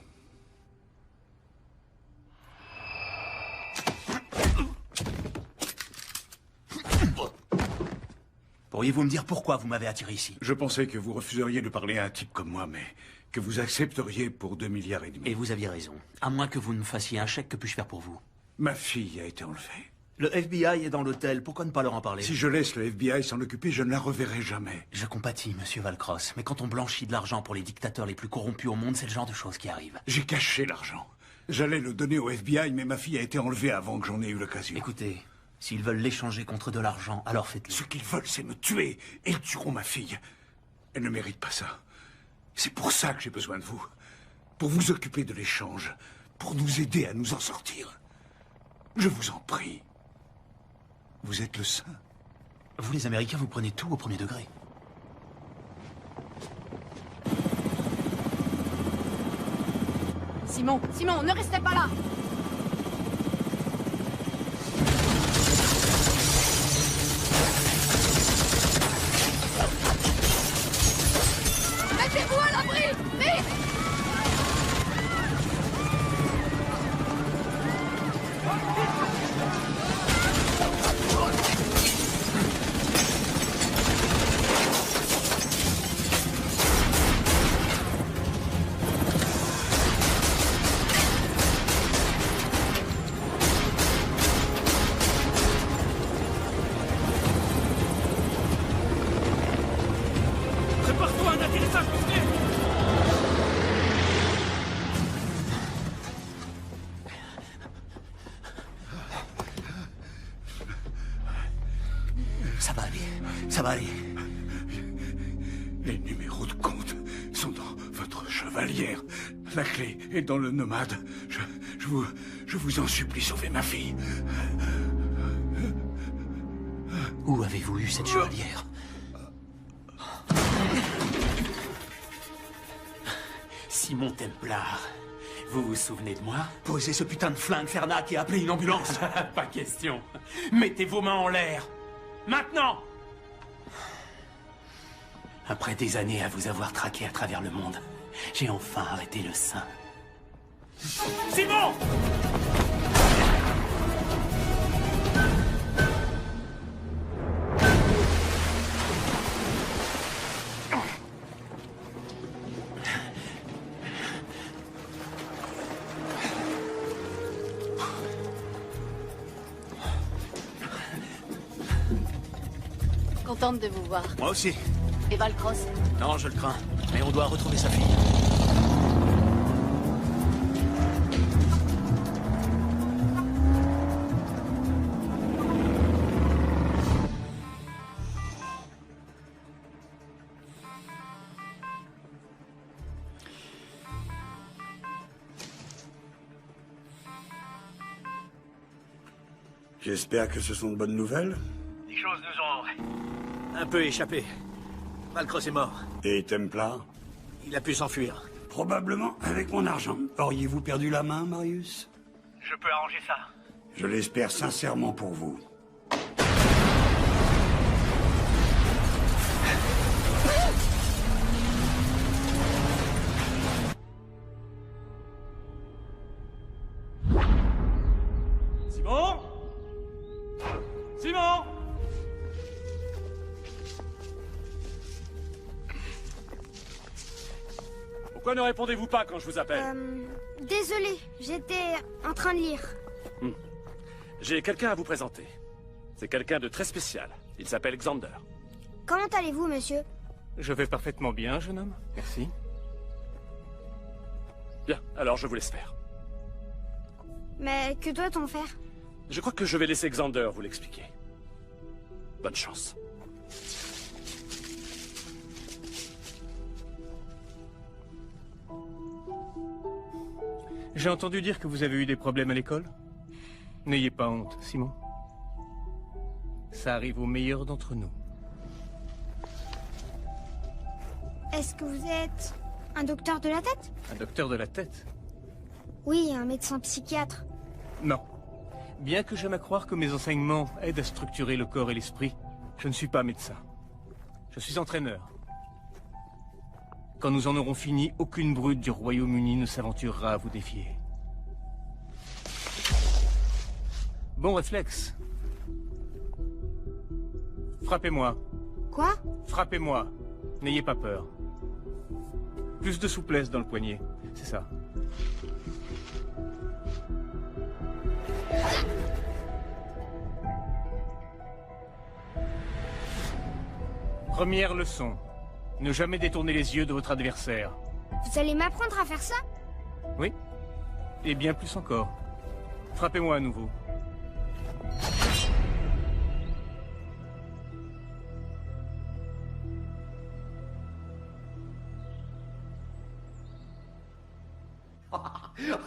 Pourriez-vous me dire pourquoi vous m'avez attiré ici? Je pensais que vous refuseriez de parler à un type comme moi, mais que vous accepteriez pour 2,5 milliards. Et vous aviez raison. À moins que vous ne me fassiez un chèque, que puis-je faire pour vous? Ma fille a été enlevée. Le FBI est dans l'hôtel, pourquoi ne pas leur en parler? Si je laisse le FBI s'en occuper, je ne la reverrai jamais. Je compatis, monsieur Valcross, mais quand on blanchit de l'argent pour les dictateurs les plus corrompus au monde, c'est le genre de choses qui arrivent. J'ai caché l'argent. J'allais le donner au FBI, mais ma fille a été enlevée avant que j'en ai eu l'occasion. Écoutez, s'ils veulent l'échanger contre de l'argent, alors faites-le. Ce qu'ils veulent, c'est me tuer. Et ils tueront ma fille. Elle ne mérite pas ça. C'est pour ça que j'ai besoin de vous. Pour vous occuper de l'échange. Pour nous aider à nous en sortir. Je vous en prie. Vous êtes le saint. Vous, les Américains, vous prenez tout au premier degré. Simon, Simon, ne restez pas là! Mettez-vous à l'abri! Vite! Prépare-toi à un atterrissage couvert. Ça va aller. Ça va aller. Les numéros de compte sont dans votre chevalière. La clé est dans le nomade. Je vous en supplie, sauvez ma fille. Où avez-vous eu cette chevalière? Simon Templar, vous vous souvenez de moi? Posez ce putain de flingue, Fernac, et appelez une ambulance. Pas question. Mettez vos mains en l'air. Maintenant! Après des années à vous avoir traqué à travers le monde, j'ai enfin arrêté le sein. Simon! Contente de vous voir. Moi aussi. Et Valcross? Non, je le crains. Mais on doit retrouver sa fille. J'espère que ce sont de bonnes nouvelles. Les choses nous ont... Un peu échappé. Valcross est mort. Et Templar? Il a pu s'enfuir. Probablement avec mon argent. Auriez-vous perdu la main, Marius? Je peux arranger ça. Je l'espère sincèrement pour vous. Simon? Simon? Pourquoi ne répondez-vous pas quand je vous appelle? Désolé, j'étais en train de lire. J'ai quelqu'un à vous présenter. C'est quelqu'un de très spécial. Il s'appelle Xander. Comment allez-vous, monsieur? Je vais parfaitement bien, jeune homme. Merci. Bien, alors je vous laisse faire. Mais que doit-on faire? Je crois que je vais laisser Xander vous l'expliquer. Bonne chance. J'ai entendu dire que vous avez eu des problèmes à l'école. N'ayez pas honte, Simon. Ça arrive aux meilleurs d'entre nous. Est-ce que vous êtes un docteur de la tête? Un docteur de la tête? Oui, un médecin psychiatre. Non. Bien que j'aime à croire que mes enseignements aident à structurer le corps et l'esprit, je ne suis pas médecin. Je suis entraîneur. Quand nous en aurons fini, aucune brute du Royaume-Uni ne s'aventurera à vous défier. Bon réflexe. Frappez-moi. Quoi? Frappez-moi. N'ayez pas peur. Plus de souplesse dans le poignet. C'est ça. Première leçon. Ne jamais détourner les yeux de votre adversaire. Vous allez m'apprendre à faire ça? Oui. Et bien plus encore. Frappez-moi à nouveau.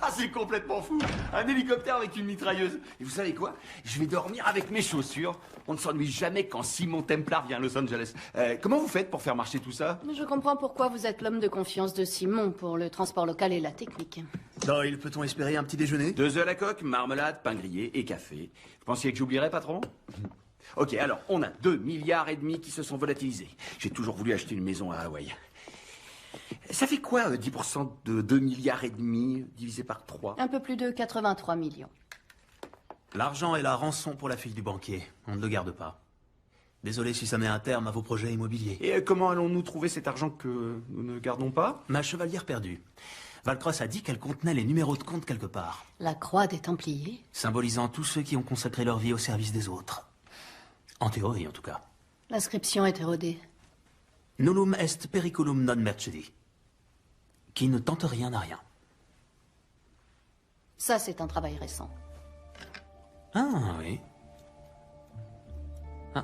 Ah, c'est complètement fou. Un hélicoptère avec une mitrailleuse. Et vous savez quoi? Je vais dormir avec mes chaussures. On ne s'ennuie jamais quand Simon Templar vient à Los Angeles. Comment vous faites pour faire marcher tout ça? Je comprends pourquoi vous êtes l'homme de confiance de Simon pour le transport local et la technique. Doyle, peut-on espérer un petit déjeuner? 2 œufs à la coque, marmelade, pain grillé et café. Vous pensiez que j'oublierais, patron? Ok, alors, on a 2,5 milliards qui se sont volatilisés. J'ai toujours voulu acheter une maison à Hawaï. Ça fait quoi, 10% de 2,5 milliards divisé par 3? Un peu plus de 83 millions. L'argent est la rançon pour la fille du banquier. On ne le garde pas. Désolé si ça met un terme à vos projets immobiliers. Et comment allons-nous trouver cet argent que nous ne gardons pas? Ma chevalière perdue. Valcross a dit qu'elle contenait les numéros de compte quelque part. La croix des Templiers? Symbolisant tous ceux qui ont consacré leur vie au service des autres. En théorie, en tout cas. L'inscription est érodée. Nullum est periculum non mercedi. Qui ne tente rien n'a rien. Ça, c'est un travail récent. Ah, oui. Ah.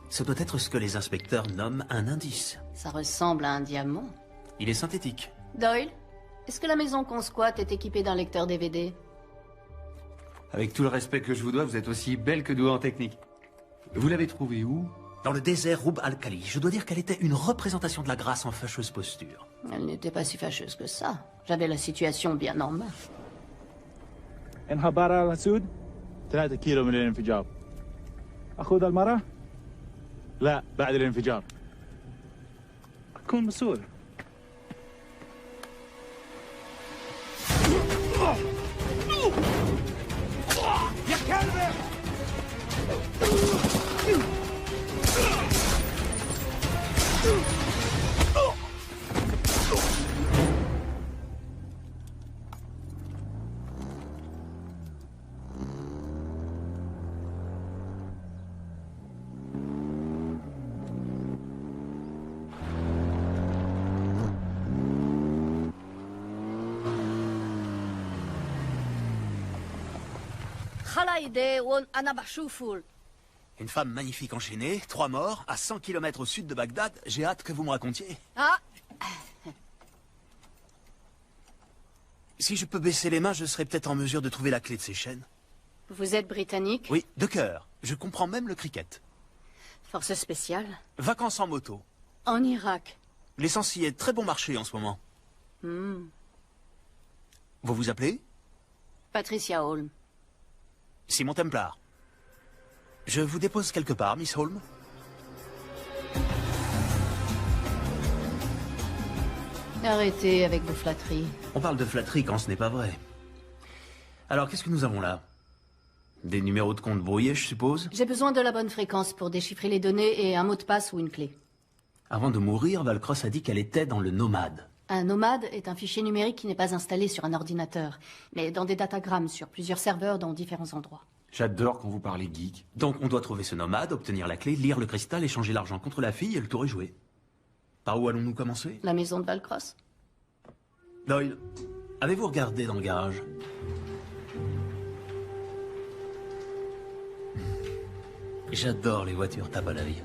Ce doit être ce que les inspecteurs nomment un indice. Ça ressemble à un diamant. Il est synthétique. Doyle, est-ce que la maison qu'on squatte est équipée d'un lecteur DVD? Avec tout le respect que je vous dois, vous êtes aussi belle que douée en technique. Vous l'avez trouvée où? Dans le désert Rub al-Khali. Je dois dire qu'elle était une représentation de la grâce en fâcheuse posture. Elle n'était pas si fâcheuse que ça. J'avais la situation bien en main. انها على السود 3 كيلو من الانفجار. اخذ المرة؟ لا بعد الانفجار. أكون مسؤول. يا كلبة! Une femme magnifique enchaînée, 3 morts, à 100 km au sud de Bagdad. J'ai hâte que vous me racontiez. Ah! Si je peux baisser les mains, je serai peut-être en mesure de trouver la clé de ces chaînes. Vous êtes britannique? Oui, de cœur. Je comprends même le cricket. Force spéciale? Vacances en moto. En Irak? L'essence y est très bon marché en ce moment. Hmm. Vous vous appelez? Patricia Holm. Simon Templar. Je vous dépose quelque part, Miss Holm. Arrêtez avec vos flatteries. On parle de flatterie quand ce n'est pas vrai. Alors, qu'est-ce que nous avons là? Des numéros de compte brouillés, je suppose? J'ai besoin de la bonne fréquence pour déchiffrer les données et un mot de passe ou une clé. Avant de mourir, Valcross a dit qu'elle était dans le Nomade. Un nomade est un fichier numérique qui n'est pas installé sur un ordinateur, mais dans des datagrammes sur plusieurs serveurs dans différents endroits. J'adore quand vous parlez geek. Donc on doit trouver ce nomade, obtenir la clé, lire le cristal, échanger l'argent contre la fille et le tour est joué. Par où allons-nous commencer? La maison de Valcross. Doyle, avez-vous regardé dans le garage? J'adore les voitures tape à l'œil.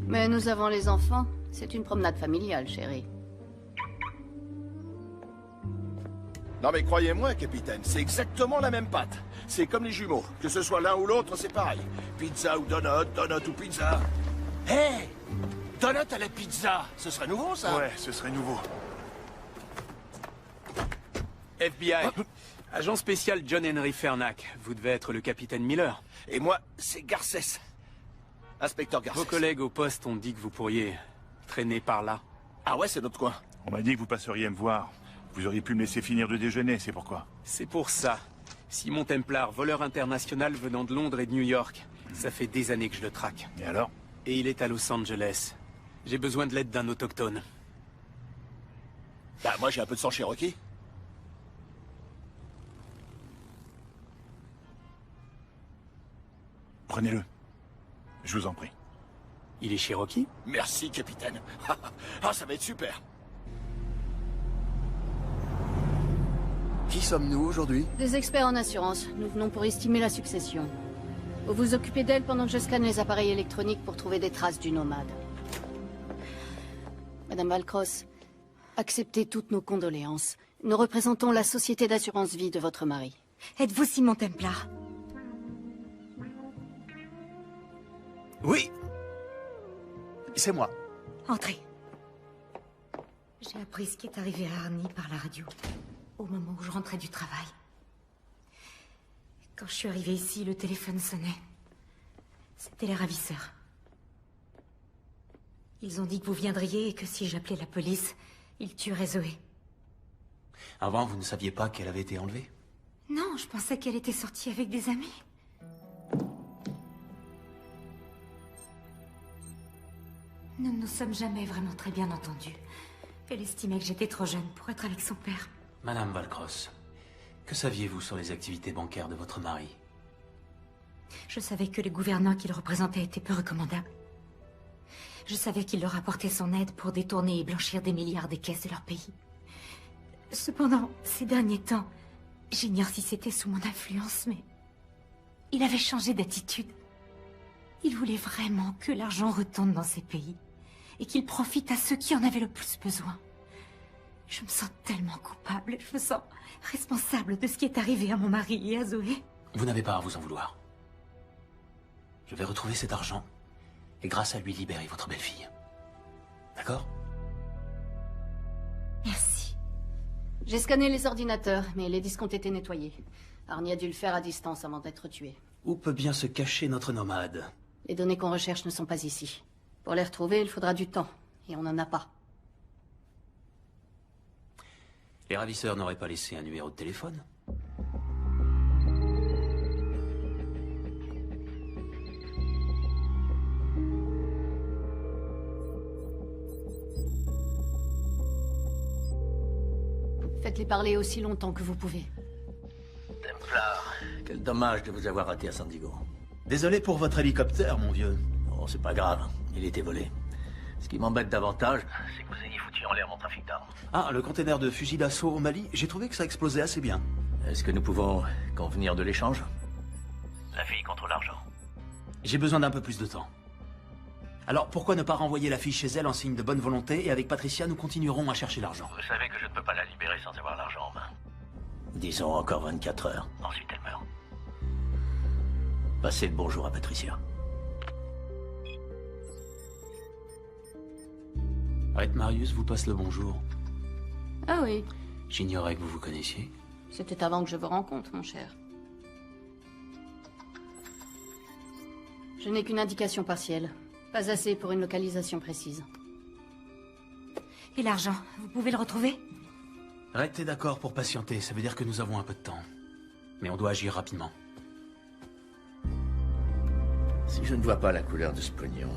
Mais nous avons les enfants. C'est une promenade familiale, chérie. Non mais croyez-moi, capitaine, c'est exactement la même pâte. C'est comme les jumeaux. Que ce soit l'un ou l'autre, c'est pareil. Pizza ou donut, donut ou pizza. Hé hey, donut à la pizza, ce serait nouveau, ça? Ouais, ce serait nouveau. FBI. Agent spécial John Henry Fernac. Vous devez être le capitaine Miller. Et moi, c'est Garcès. Inspecteur Garcès. Vos collègues au poste ont dit que vous pourriez traîner par là. Ah ouais, c'est notre coin. On m'a dit que vous passeriez me voir. Vous auriez pu me laisser finir de déjeuner, c'est pourquoi. C'est pour ça. Simon Templar, voleur international venant de Londres et de New York. Ça fait des années que je le traque. Et alors? Et il est à Los Angeles. J'ai besoin de l'aide d'un autochtone. Bah moi j'ai un peu de sang Cherokee. Prenez-le. Je vous en prie. Il est Cherokee? Merci, capitaine. Ah, ça va être super. Qui sommes-nous aujourd'hui? Des experts en assurance. Nous venons pour estimer la succession. Vous vous occupez d'elle pendant que je scanne les appareils électroniques pour trouver des traces du nomade. Madame Valcross, acceptez toutes nos condoléances. Nous représentons la société d'assurance vie de votre mari. Êtes-vous Simon Templar? Oui. C'est moi. Entrez. J'ai appris ce qui est arrivé à Arnie par la radio, au moment où je rentrais du travail. Quand je suis arrivée ici, le téléphone sonnait. C'était les ravisseurs. Ils ont dit que vous viendriez et que si j'appelais la police, ils tueraient Zoé. Avant, vous ne saviez pas qu'elle avait été enlevée? Non, je pensais qu'elle était sortie avec des amis. Nous ne nous sommes jamais vraiment très bien entendus. Elle estimait que j'étais trop jeune pour être avec son père. Madame Valcross, que saviez-vous sur les activités bancaires de votre mari? Je savais que les gouvernants qu'il représentait étaient peu recommandables. Je savais qu'il leur apportait son aide pour détourner et blanchir des milliards des caisses de leur pays. Cependant, ces derniers temps, j'ignore si c'était sous mon influence, mais il avait changé d'attitude. Il voulait vraiment que l'argent retourne dans ces pays et qu'il profite à ceux qui en avaient le plus besoin. Je me sens tellement coupable, je me sens responsable de ce qui est arrivé à mon mari et à Zoé. Vous n'avez pas à vous en vouloir. Je vais retrouver cet argent et grâce à lui libérer votre belle-fille. D'accord? Merci. J'ai scanné les ordinateurs, mais les disques ont été nettoyés. Arnie a dû le faire à distance avant d'être tué. Où peut bien se cacher notre nomade? Les données qu'on recherche ne sont pas ici. Pour les retrouver, il faudra du temps, et on n'en a pas. Les ravisseurs n'auraient pas laissé un numéro de téléphone? Faites-les parler aussi longtemps que vous pouvez. Templar, quel dommage de vous avoir raté à San Diego. Désolé pour votre hélicoptère, mon vieux. Oh, c'est pas grave, il était volé. Ce qui m'embête davantage, c'est que vous ayez foutu en l'air mon trafic d'armes. Ah, le container de fusil d'assaut au Mali, j'ai trouvé que ça explosait assez bien. Est-ce que nous pouvons convenir de l'échange? La fille contre l'argent. J'ai besoin d'un peu plus de temps. Alors, pourquoi ne pas renvoyer la fille chez elle en signe de bonne volonté, et avec Patricia, nous continuerons à chercher l'argent? Vous savez que je ne peux pas la libérer sans avoir l'argent en main. Disons encore 24 heures. Ensuite, elle meurt. Passez le bonjour à Patricia. Red Marius vous passe le bonjour. Ah oui. J'ignorais que vous vous connaissiez. C'était avant que je vous rencontre, mon cher. Je n'ai qu'une indication partielle. Pas assez pour une localisation précise. Et l'argent, vous pouvez le retrouver? Red, t'es d'accord pour patienter, ça veut dire que nous avons un peu de temps. Mais on doit agir rapidement. Si je ne vois pas la couleur de ce pognon,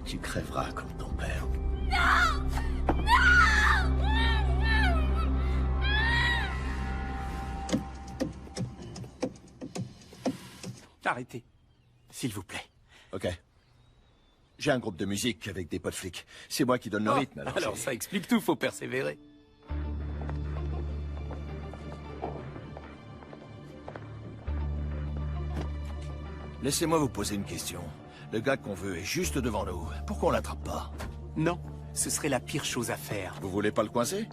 tu crèveras comme ton père. Non! Non! Arrêtez, s'il vous plaît. Ok. J'ai un groupe de musique avec des potes flics. C'est moi qui donne le rythme. Alors ça explique tout, faut persévérer. Laissez-moi vous poser une question. Le gars qu'on veut est juste devant nous. Pourquoi on l'attrape pas? Non, ce serait la pire chose à faire. Vous voulez pas le coincer?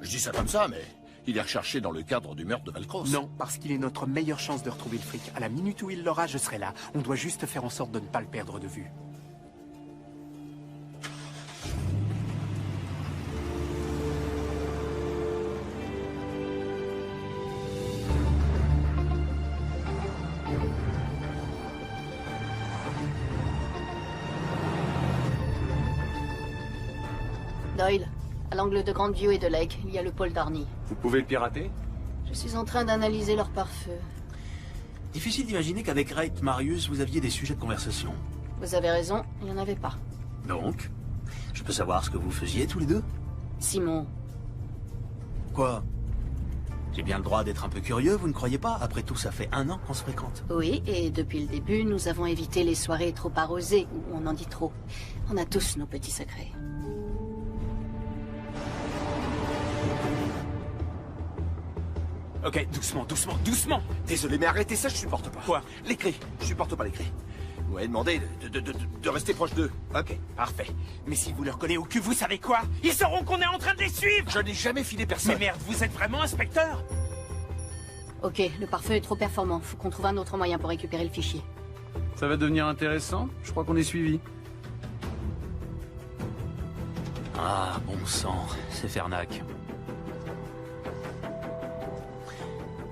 Je dis ça comme ça, mais il est recherché dans le cadre du meurtre de Valcross. Non, parce qu'il est notre meilleure chance de retrouver le fric. À la minute où il l'aura, je serai là. On doit juste faire en sorte de ne pas le perdre de vue. Doyle, à l'angle de Grandview et de Lake, il y a le pôle d'Arnie. Vous pouvez le pirater? Je suis en train d'analyser leur pare-feu. Difficile d'imaginer qu'avec Red Marius, vous aviez des sujets de conversation. Vous avez raison, il n'y en avait pas. Donc, je peux savoir ce que vous faisiez tous les deux? Simon. Quoi? J'ai bien le droit d'être un peu curieux, vous ne croyez pas? Après tout, ça fait 1 an qu'on se fréquente. Oui, et depuis le début, nous avons évité les soirées trop arrosées, où on en dit trop. On a tous nos petits secrets. Ok, doucement, doucement, doucement. Désolé, mais arrêtez ça, je supporte pas. Quoi? Les cris. Je supporte pas les cris. Ouais, demandez de rester proche d'eux. Ok, parfait. Mais si vous leur collez au cul, vous savez quoi? Ils sauront qu'on est en train de les suivre! Je n'ai jamais filé personne. Mais merde, vous êtes vraiment inspecteur? Ok, le pare-feu est trop performant. Faut qu'on trouve un autre moyen pour récupérer le fichier. Ça va devenir intéressant. Je crois qu'on est suivi. Ah, bon sang, c'est Fernac.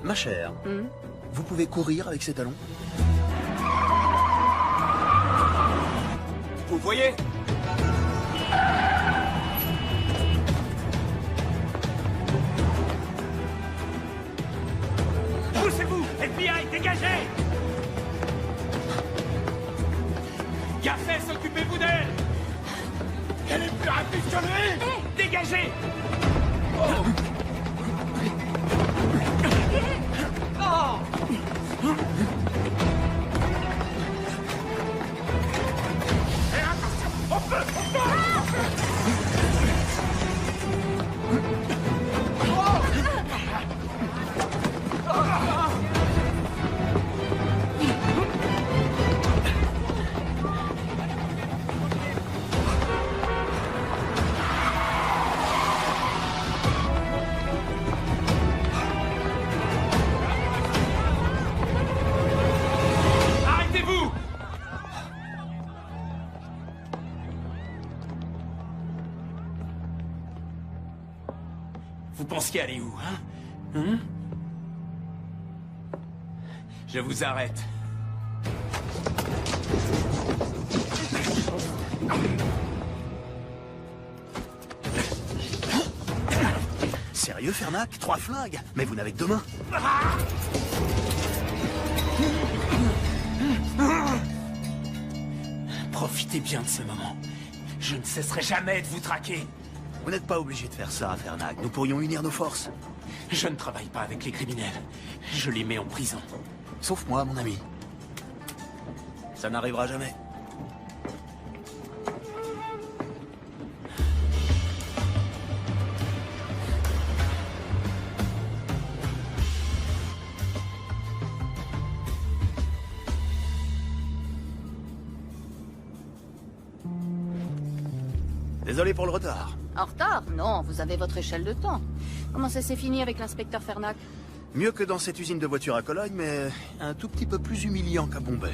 Ma chère, vous pouvez courir avec ces talons? Vous voyez? Poussez-vous! FBI, dégagez! Garcès, occupez-vous d'elle! Elle est plus rapide que lui! Dégagez! Arrêtez-vous! Vous pensiez aller où, hein? Je vous arrête. Sérieux, Fernac? 3 flingues? Mais vous n'avez que 2 mains. Profitez bien de ce moment. Je ne cesserai jamais de vous traquer. Vous n'êtes pas obligé de faire ça, Fernac. Nous pourrions unir nos forces. Je ne travaille pas avec les criminels. Je les mets en prison. Sauf moi, mon ami. Ça n'arrivera jamais. Désolé pour le retard. En retard? Non, vous avez votre échelle de temps. Comment ça s'est fini avec l'inspecteur Fernac? Mieux que dans cette usine de voitures à Cologne, mais un tout petit peu plus humiliant qu'à Bombay.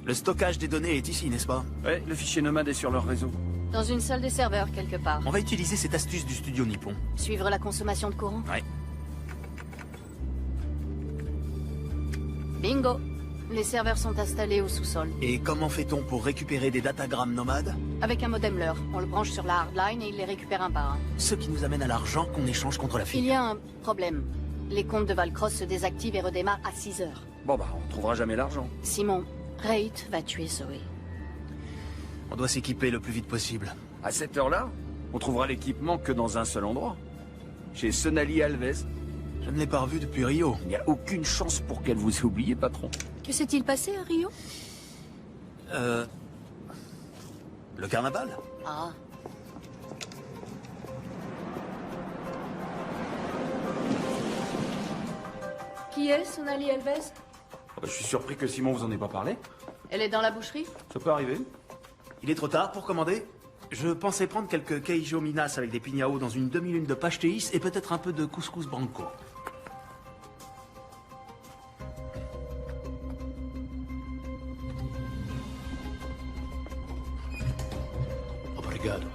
Le stockage des données est ici, n'est-ce pas? Ouais, le fichier nomade est sur leur réseau. Dans une salle des serveurs, quelque part. On va utiliser cette astuce du studio Nippon. Suivre la consommation de courant? Ouais. Bingo! Les serveurs sont installés au sous-sol. Et comment fait-on pour récupérer des datagrammes nomades? Avec un modem leur. On le branche sur la hardline et il les récupère un par un. Ce qui nous amène à l'argent qu'on échange contre la fille. Il y a un problème. Les comptes de Valcross se désactivent et redémarrent à 6 heures. Bon bah, on trouvera jamais l'argent. Simon, Reit va tuer Zoé. On doit s'équiper le plus vite possible. À cette heure-là, on trouvera l'équipement que dans un seul endroit. Chez Sonali Alves. Je ne l'ai pas revue depuis Rio. Il n'y a aucune chance pour qu'elle vous ait oublié, patron. Que s'est-il passé à Rio? Le carnaval? Ah. Qui est Sonali Alves? Je suis surpris que Simon vous en ait pas parlé. Elle est dans la boucherie? Ça peut arriver. Il est trop tard pour commander? Je pensais prendre quelques queijo minas avec des pignao dans une demi-lune de pastéis et peut-être un peu de couscous branco. Obrigado.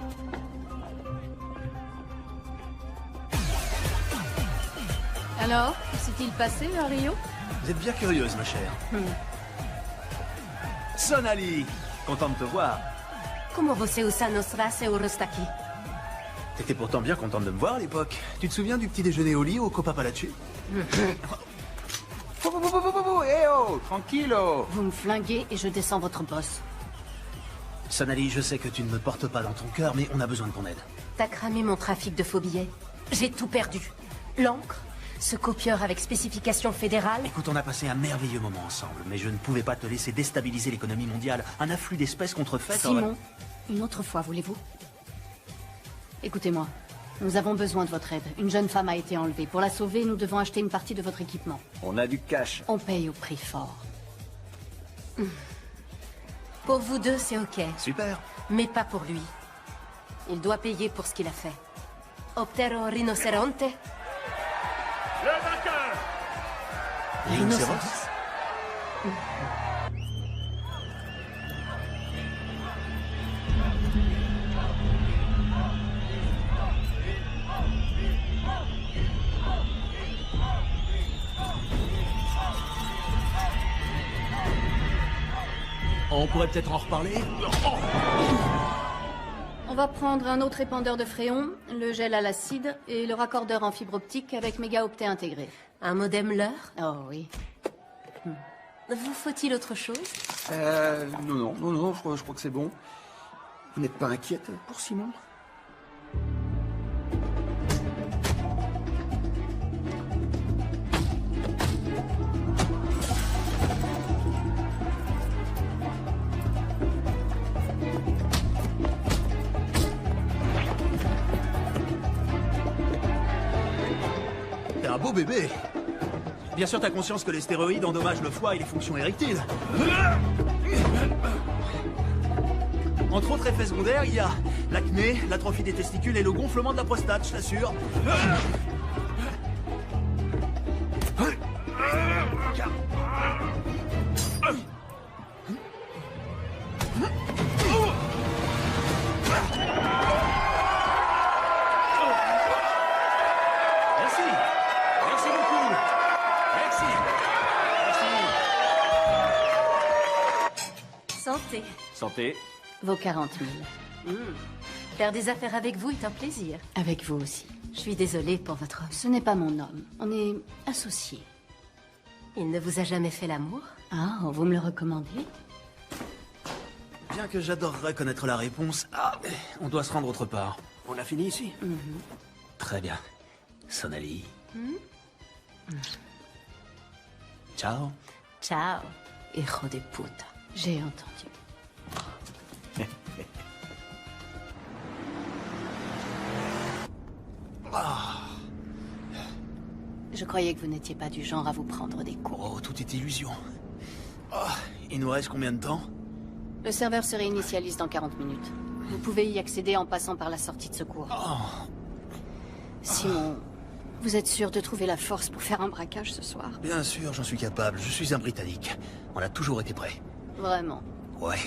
Alors, que s'est-il passé à Rio? Vous êtes bien curieuse, ma chère. Sonali, content de te voir. Como você usa nostra está aqui? T'étais pourtant bien contente de me voir à l'époque. Tu te souviens du petit déjeuner au lit au Copa Palace? Eh oh, tranquillo. Vous me flinguez et je descends votre boss. Sonali, je sais que tu ne me portes pas dans ton cœur, mais on a besoin de ton aide. T'as cramé mon trafic de faux billets. J'ai tout perdu. L'encre, ce copieur avec spécification fédérale. Écoute, on a passé un merveilleux moment ensemble, mais je ne pouvais pas te laisser déstabiliser l'économie mondiale. Un afflux d'espèces contrefaites... Simon, une autre fois, voulez-vous? Écoutez-moi. Nous avons besoin de votre aide. Une jeune femme a été enlevée. Pour la sauver, nous devons acheter une partie de votre équipement. On a du cash. On paye au prix fort. Pour vous deux, c'est ok. Super. Mais pas pour lui. Il doit payer pour ce qu'il a fait. Optero rinoceronte. Le vainqueur! Rhinocéros. On pourrait peut-être en reparler. On va prendre un autre épandeur de fréon, le gel à l'acide et le raccordeur en fibre optique avec mégaoctet intégré. Un modem leurre? Oh oui. Vous faut-il autre chose? Non, je crois que c'est bon. Vous n'êtes pas inquiète pour Simon? T'es un beau bébé. Bien sûr, t'as conscience que les stéroïdes endommagent le foie et les fonctions érectiles. Entre autres effets secondaires, il y a l'acné, l'atrophie des testicules et le gonflement de la prostate, je t'assure. Merci beaucoup. Merci. Santé. Santé. Vos 40 000. Faire des affaires avec vous est un plaisir. Avec vous aussi. Je suis désolée pour votre homme. Ce n'est pas mon homme. On est associés. Il ne vous a jamais fait l'amour? Ah, vous me le recommandez? Bien que j'adorerais connaître la réponse, on doit se rendre autre part. On a fini ici? Très bien. Sonali. Ciao. Ciao, hijo de puta. J'ai entendu. Je croyais que vous n'étiez pas du genre à vous prendre des coups. Oh, tout est illusion. Il nous reste combien de temps? Le serveur se réinitialise dans 40 minutes. Vous pouvez y accéder en passant par la sortie de secours. Simon, vous êtes sûr de trouver la force pour faire un braquage ce soir? Bien sûr, j'en suis capable. Je suis un Britannique. On a toujours été prêts. Vraiment? Ouais.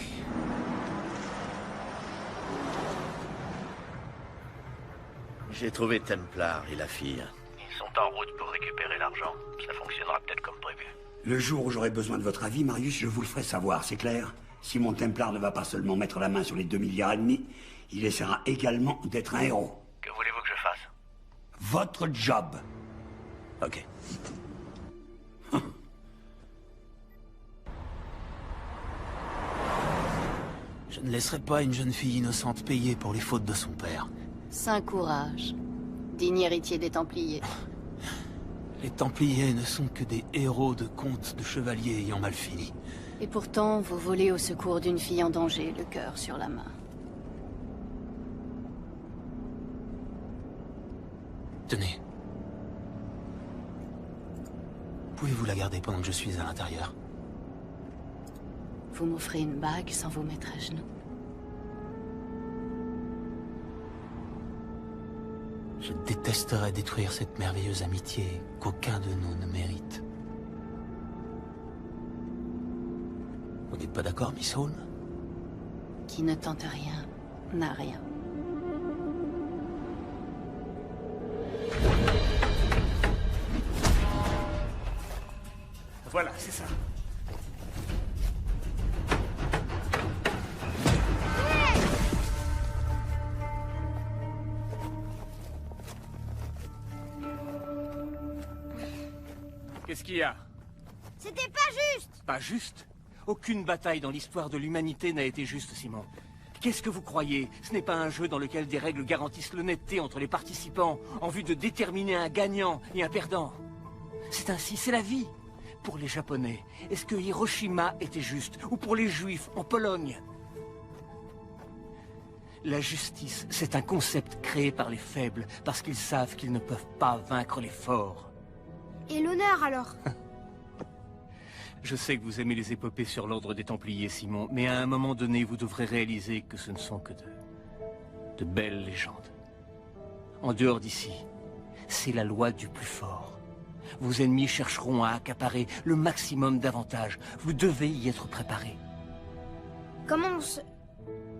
J'ai trouvé Templar et la fille. Ils sont en route pour récupérer l'argent. Ça fonctionnera peut-être comme prévu. Le jour où j'aurai besoin de votre avis, Marius, je vous le ferai savoir, c'est clair? Si mon Templar ne va pas seulement mettre la main sur les 2,5 milliards, il essaiera également d'être un héros. Que voulez-vous que je fasse? Votre job. Ok. Je ne laisserai pas une jeune fille innocente payer pour les fautes de son père. Saint courage. Digne héritier des Templiers. Les Templiers ne sont que des héros de contes de chevaliers ayant mal fini. Et pourtant, vous volez au secours d'une fille en danger, le cœur sur la main. Tenez. Pouvez-vous la garder pendant que je suis à l'intérieur? Vous m'offrez une bague sans vous mettre à genoux. Je détesterais détruire cette merveilleuse amitié qu'aucun de nous ne mérite. Vous n'êtes pas d'accord, Miss Holmes? Qui ne tente rien, n'a rien. Voilà, c'est ça. Qu'est-ce qu'il y a? C'était pas juste! Pas juste? Aucune bataille dans l'histoire de l'humanité n'a été juste, Simon. Qu'est-ce que vous croyez? Ce n'est pas un jeu dans lequel des règles garantissent l'honnêteté entre les participants en vue de déterminer un gagnant et un perdant. C'est ainsi, c'est la vie. Pour les Japonais, est-ce que Hiroshima était juste? Ou pour les Juifs en Pologne? La justice, c'est un concept créé par les faibles parce qu'ils savent qu'ils ne peuvent pas vaincre les forts. Et l'honneur alors? Je sais que vous aimez les épopées sur l'ordre des Templiers, Simon, mais à un moment donné, vous devrez réaliser que ce ne sont que de belles légendes. En dehors d'ici, c'est la loi du plus fort. Vos ennemis chercheront à accaparer le maximum d'avantages. Vous devez y être préparé. Comment on se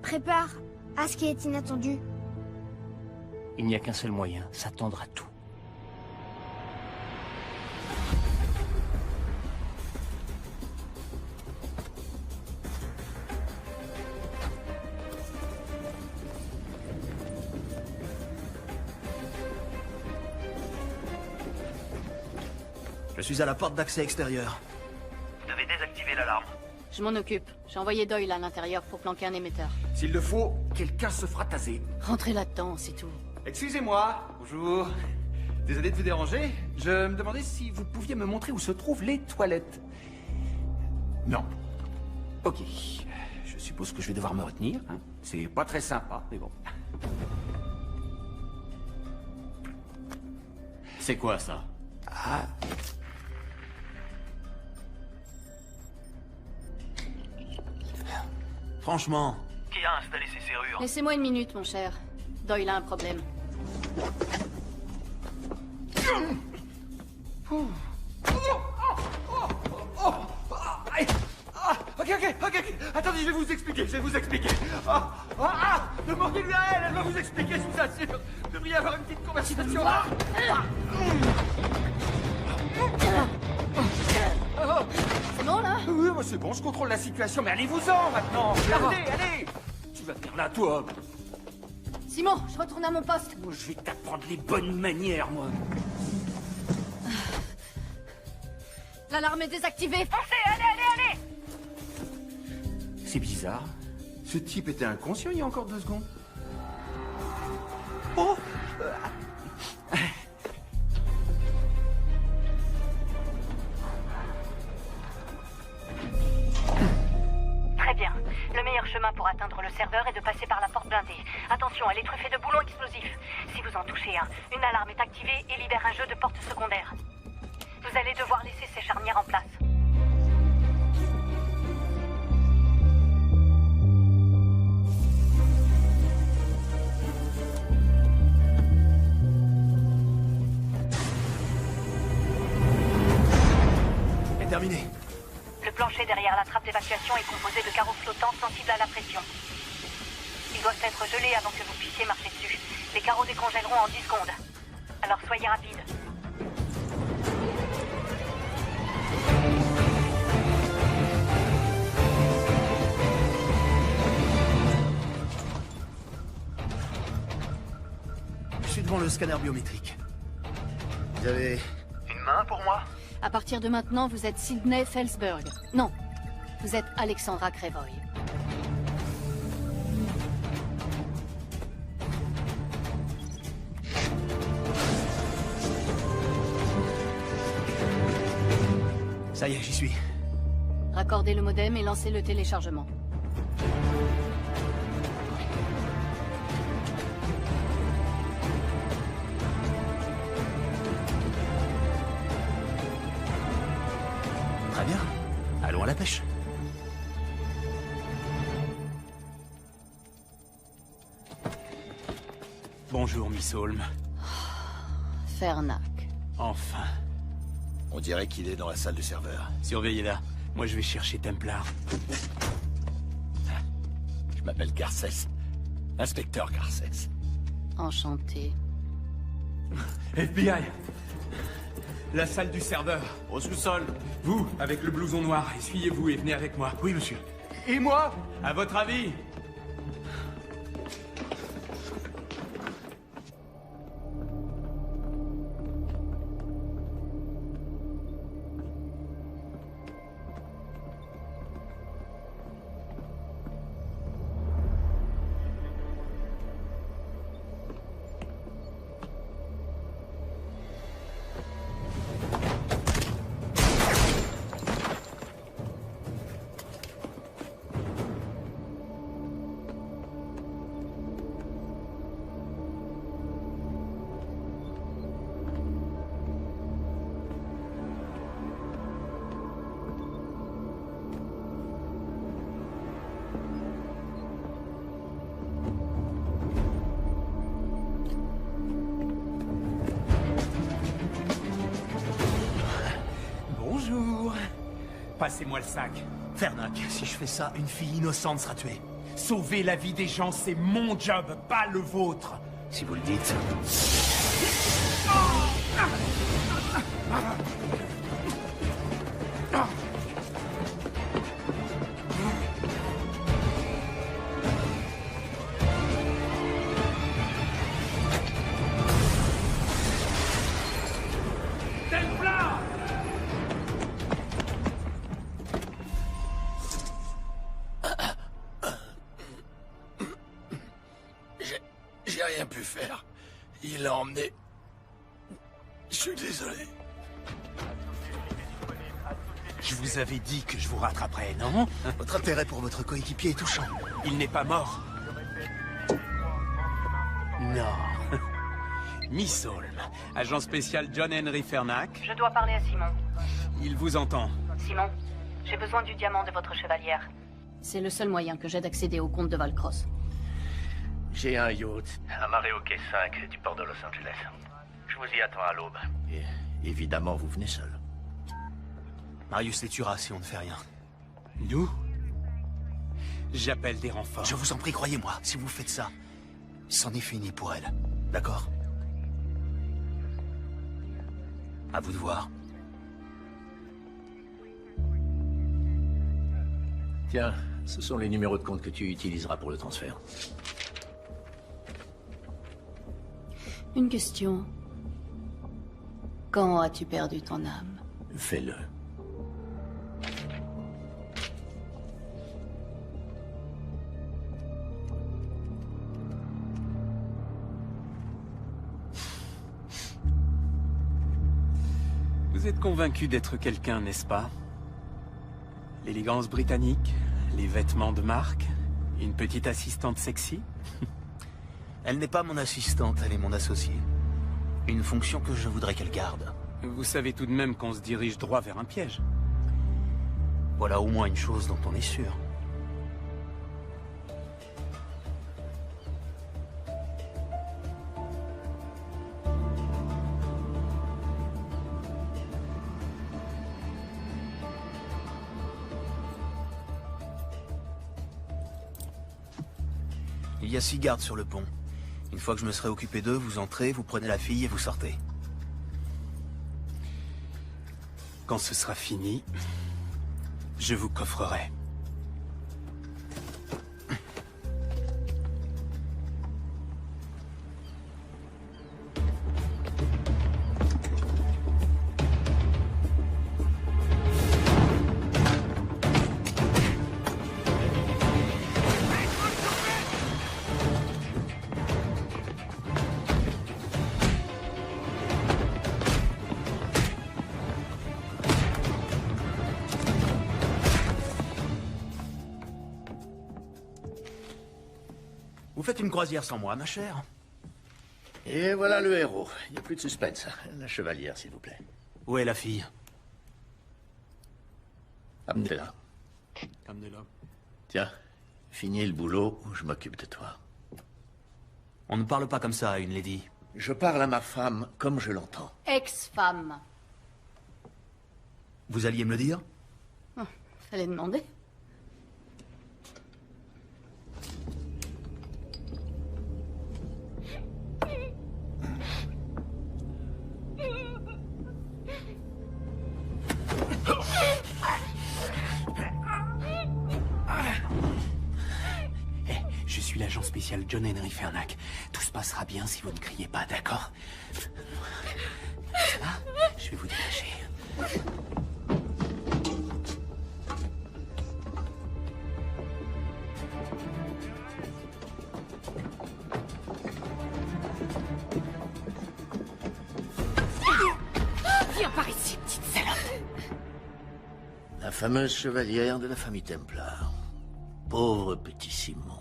prépare à ce qui est inattendu? Il n'y a qu'un seul moyen, s'attendre à tout. Je suis à la porte d'accès extérieure. Vous devez désactiver l'alarme. Je m'en occupe. J'ai envoyé Doyle à l'intérieur pour planquer un émetteur. S'il le faut, quelqu'un se fera taser. Rentrez là-dedans, c'est tout. Excusez-moi. Bonjour. Désolé de vous déranger. Je me demandais si vous pouviez me montrer où se trouvent les toilettes. Non. Ok. Je suppose que je vais devoir me retenir. Hein. C'est pas très sympa, mais bon. C'est quoi ça? Ah. Franchement. Qui a installé ces serrures? Laissez-moi une minute, mon cher. Doyle a un problème. Ok. Attendez, je vais vous expliquer. Demandez-lui à elle va vous expliquer, je vous assure. Vous devriez avoir une petite conversation. C'est bon, là? Oui, moi c'est bon, je contrôle la situation, mais allez-vous-en maintenant. Allez. Tu vas venir là, toi. Simon, je retourne à mon poste. Moi, je vais t'apprendre les bonnes manières, moi. L'alarme est désactivée. Foncez, allez! C'est bizarre. Ce type était inconscient il y a encore 2 secondes. Oh Très bien. Le meilleur chemin pour atteindre le serveur est de passer par la porte blindée. Attention, elle est truffée de boulons explosifs. Si vous en touchez un, une alarme est activée et libère un jeu de porte secondaire. Vous allez devoir laisser ces charnières en place. Terminé. Le plancher derrière la trappe d'évacuation est composé de carreaux flottants sensibles à la pression. Ils doivent être gelés avant que vous puissiez marcher dessus. Les carreaux décongèleront en 10 secondes. Alors soyez rapide. Je suis devant le scanner biométrique. Vous avez... Une main pour moi? À partir de maintenant, vous êtes Sydney Felsberg. Non, vous êtes Alexandra Crevoy. Ça y est, j'y suis. Raccordez le modem et lancez le téléchargement. Très bien. Allons à la pêche. Bonjour, Miss Holmes. Fernac. Enfin. On dirait qu'il est dans la salle du serveur. Surveillez-la. Moi, je vais chercher Templar. Je m'appelle Garcès. Inspecteur Garcès. Enchanté. FBI! La salle du serveur, au sous-sol. Vous, avec le blouson noir, essuyez-vous et venez avec moi. Oui, monsieur. Et moi? À votre avis? passez-moi le sac. Fernac, si je fais ça, une fille innocente sera tuée. Sauver la vie des gens, c'est mon job, pas le vôtre. Si vous le dites. J'ai rien pu faire. Il l'a emmené. Je suis désolé. Je vous avais dit que je vous rattraperais, non? Votre intérêt pour votre coéquipier est touchant. Il n'est pas mort. Non. Miss Holm, agent spécial John Henry Fernac. Je dois parler à Simon. Il vous entend. Simon, j'ai besoin du diamant de votre chevalière. C'est le seul moyen que j'ai d'accéder au compte de Valcross. J'ai un yacht amarré au quai 5 du port de Los Angeles. Je vous y attends à l'aube. Et évidemment, vous venez seul. Marius les tuera si on ne fait rien. Nous? J'appelle des renforts. Je vous en prie, croyez-moi, si vous faites ça, c'en est fini pour elle. D'accord? À vous de voir. Tiens, ce sont les numéros de compte que tu utiliseras pour le transfert. Une question. Quand as-tu perdu ton âme? Fais-le. Vous êtes convaincu d'être quelqu'un, n'est-ce pas? L'élégance britannique, les vêtements de marque, une petite assistante sexy? Elle n'est pas mon assistante, elle est mon associée. Une fonction que je voudrais qu'elle garde. Vous savez tout de même qu'on se dirige droit vers un piège. Voilà au moins une chose dont on est sûr. Il y a 6 gardes sur le pont. Une fois que je me serai occupé d'eux, vous entrez, vous prenez la fille et vous sortez. Quand ce sera fini, je vous coffrerai. Vous faites une croisière sans moi, ma chère? Et voilà le héros. Il n'y a plus de suspense. La chevalière, s'il vous plaît. Où est la fille? Amenez-la. Amenez-la. Tiens, finis le boulot ou je m'occupe de toi. On ne parle pas comme ça à une lady. Je parle à ma femme comme je l'entends. Ex-femme. Vous alliez me le dire? Fallait demander. Je suis l'agent spécial John Henry Fernac. Tout se passera bien si vous ne criez pas, d'accord? Ça va? Je vais vous détacher. Viens par ici, petite salope. La fameuse chevalière de la famille Templar. Pauvre petit Simon.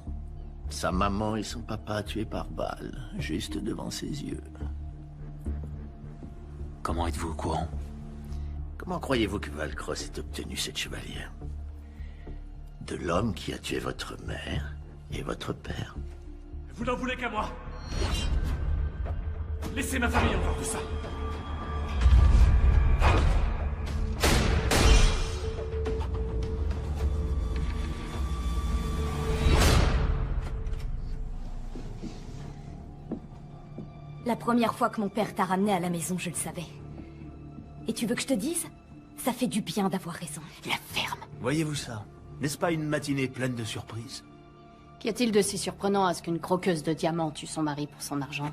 Sa maman et son papa tués par balle, juste devant ses yeux. Comment êtes-vous au courant? Comment croyez-vous que Valcross ait obtenu cette chevalière? De l'homme qui a tué votre mère et votre père. Vous n'en voulez qu'à moi. Laissez ma famille en dehors de ça. La première fois que mon père t'a ramené à la maison, je le savais. Et tu veux que je te dise? Ça fait du bien d'avoir raison. La ferme. Voyez-vous ça? N'est-ce pas une matinée pleine de surprises? Qu'y a-t-il de si surprenant à ce qu'une croqueuse de diamants tue son mari pour son argent?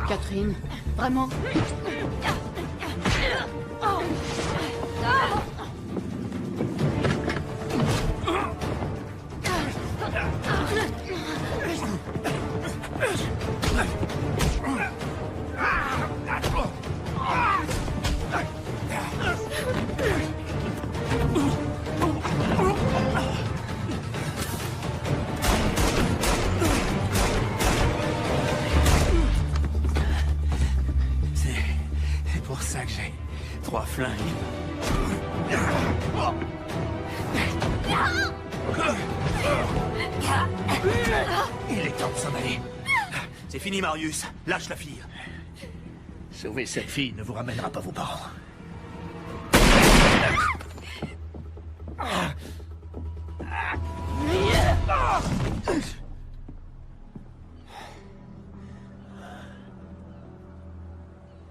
Catherine, vraiment? C'est pour ça que j'ai 3 flingues. Il est temps de s'en aller. C'est fini, Marius. Lâche la fille. Sauver cette fille ne vous ramènera pas vos parents.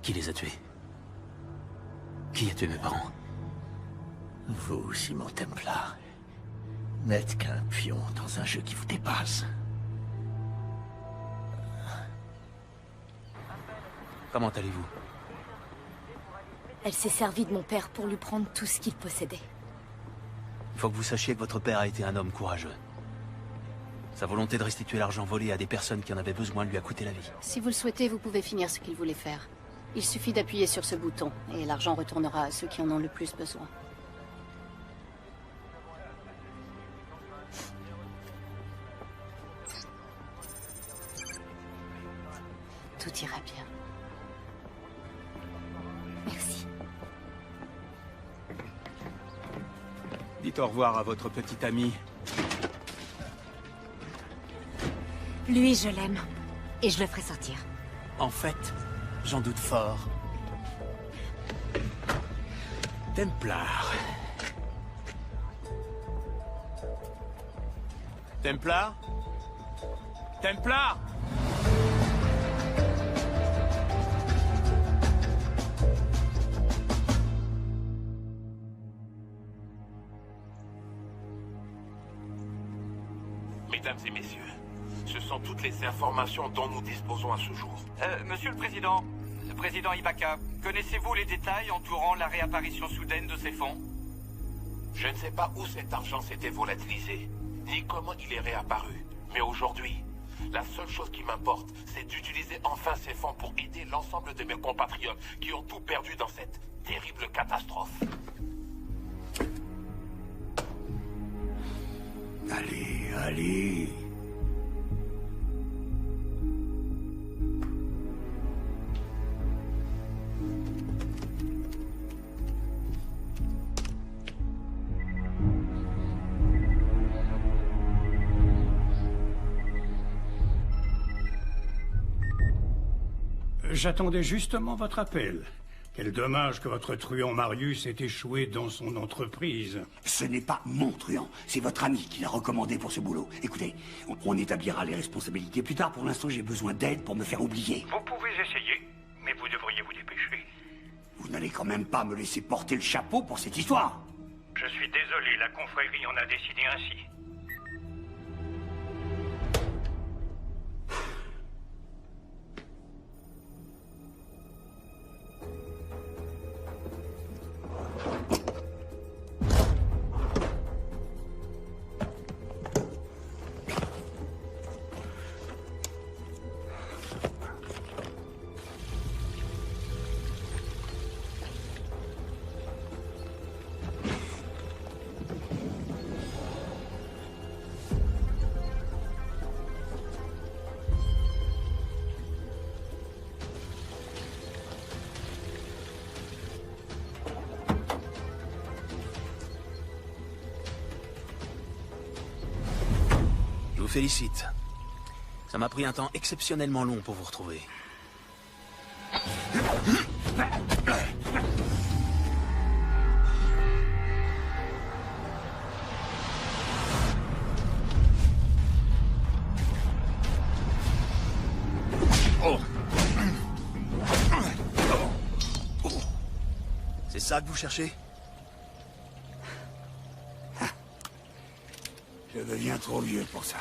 Qui les a tués? Qui a tué mes parents? Vous, Simon Templar, n'êtes qu'un pion dans un jeu qui vous dépasse. Comment allez-vous? Elle s'est servie de mon père pour lui prendre tout ce qu'il possédait. Il faut que vous sachiez que votre père a été un homme courageux. Sa volonté de restituer l'argent volé à des personnes qui en avaient besoin lui a coûté la vie. Si vous le souhaitez, vous pouvez finir ce qu'il voulait faire. Il suffit d'appuyer sur ce bouton, et l'argent retournera à ceux qui en ont le plus besoin. Tout ira bien. Merci. Dites au revoir à votre petit ami. Lui, je l'aime. Et je le ferai sortir. En fait, j'en doute fort. Templar. Templar? Templar? Mesdames et messieurs, ce sont toutes les informations dont nous disposons à ce jour. Monsieur le Président Ibaka, connaissez-vous les détails entourant la réapparition soudaine de ces fonds? Je ne sais pas où cet argent s'était volatilisé, ni comment il est réapparu. Mais aujourd'hui, la seule chose qui m'importe, c'est d'utiliser enfin ces fonds pour aider l'ensemble de mes compatriotes qui ont tout perdu dans cette terrible catastrophe. Allez, allez. J'attendais justement votre appel. Quel dommage que votre truand Marius ait échoué dans son entreprise. Ce n'est pas mon truand, c'est votre ami qui l'a recommandé pour ce boulot. Écoutez, on établira les responsabilités plus tard. Pour l'instant, j'ai besoin d'aide pour me faire oublier. Vous pouvez essayer, mais vous devriez vous dépêcher. Vous n'allez quand même pas me laisser porter le chapeau pour cette histoire. Je suis désolé, la confrérie en a décidé ainsi. Je vous félicite. Ça m'a pris un temps exceptionnellement long pour vous retrouver. ça que vous cherchez? Je deviens trop vieux pour ça.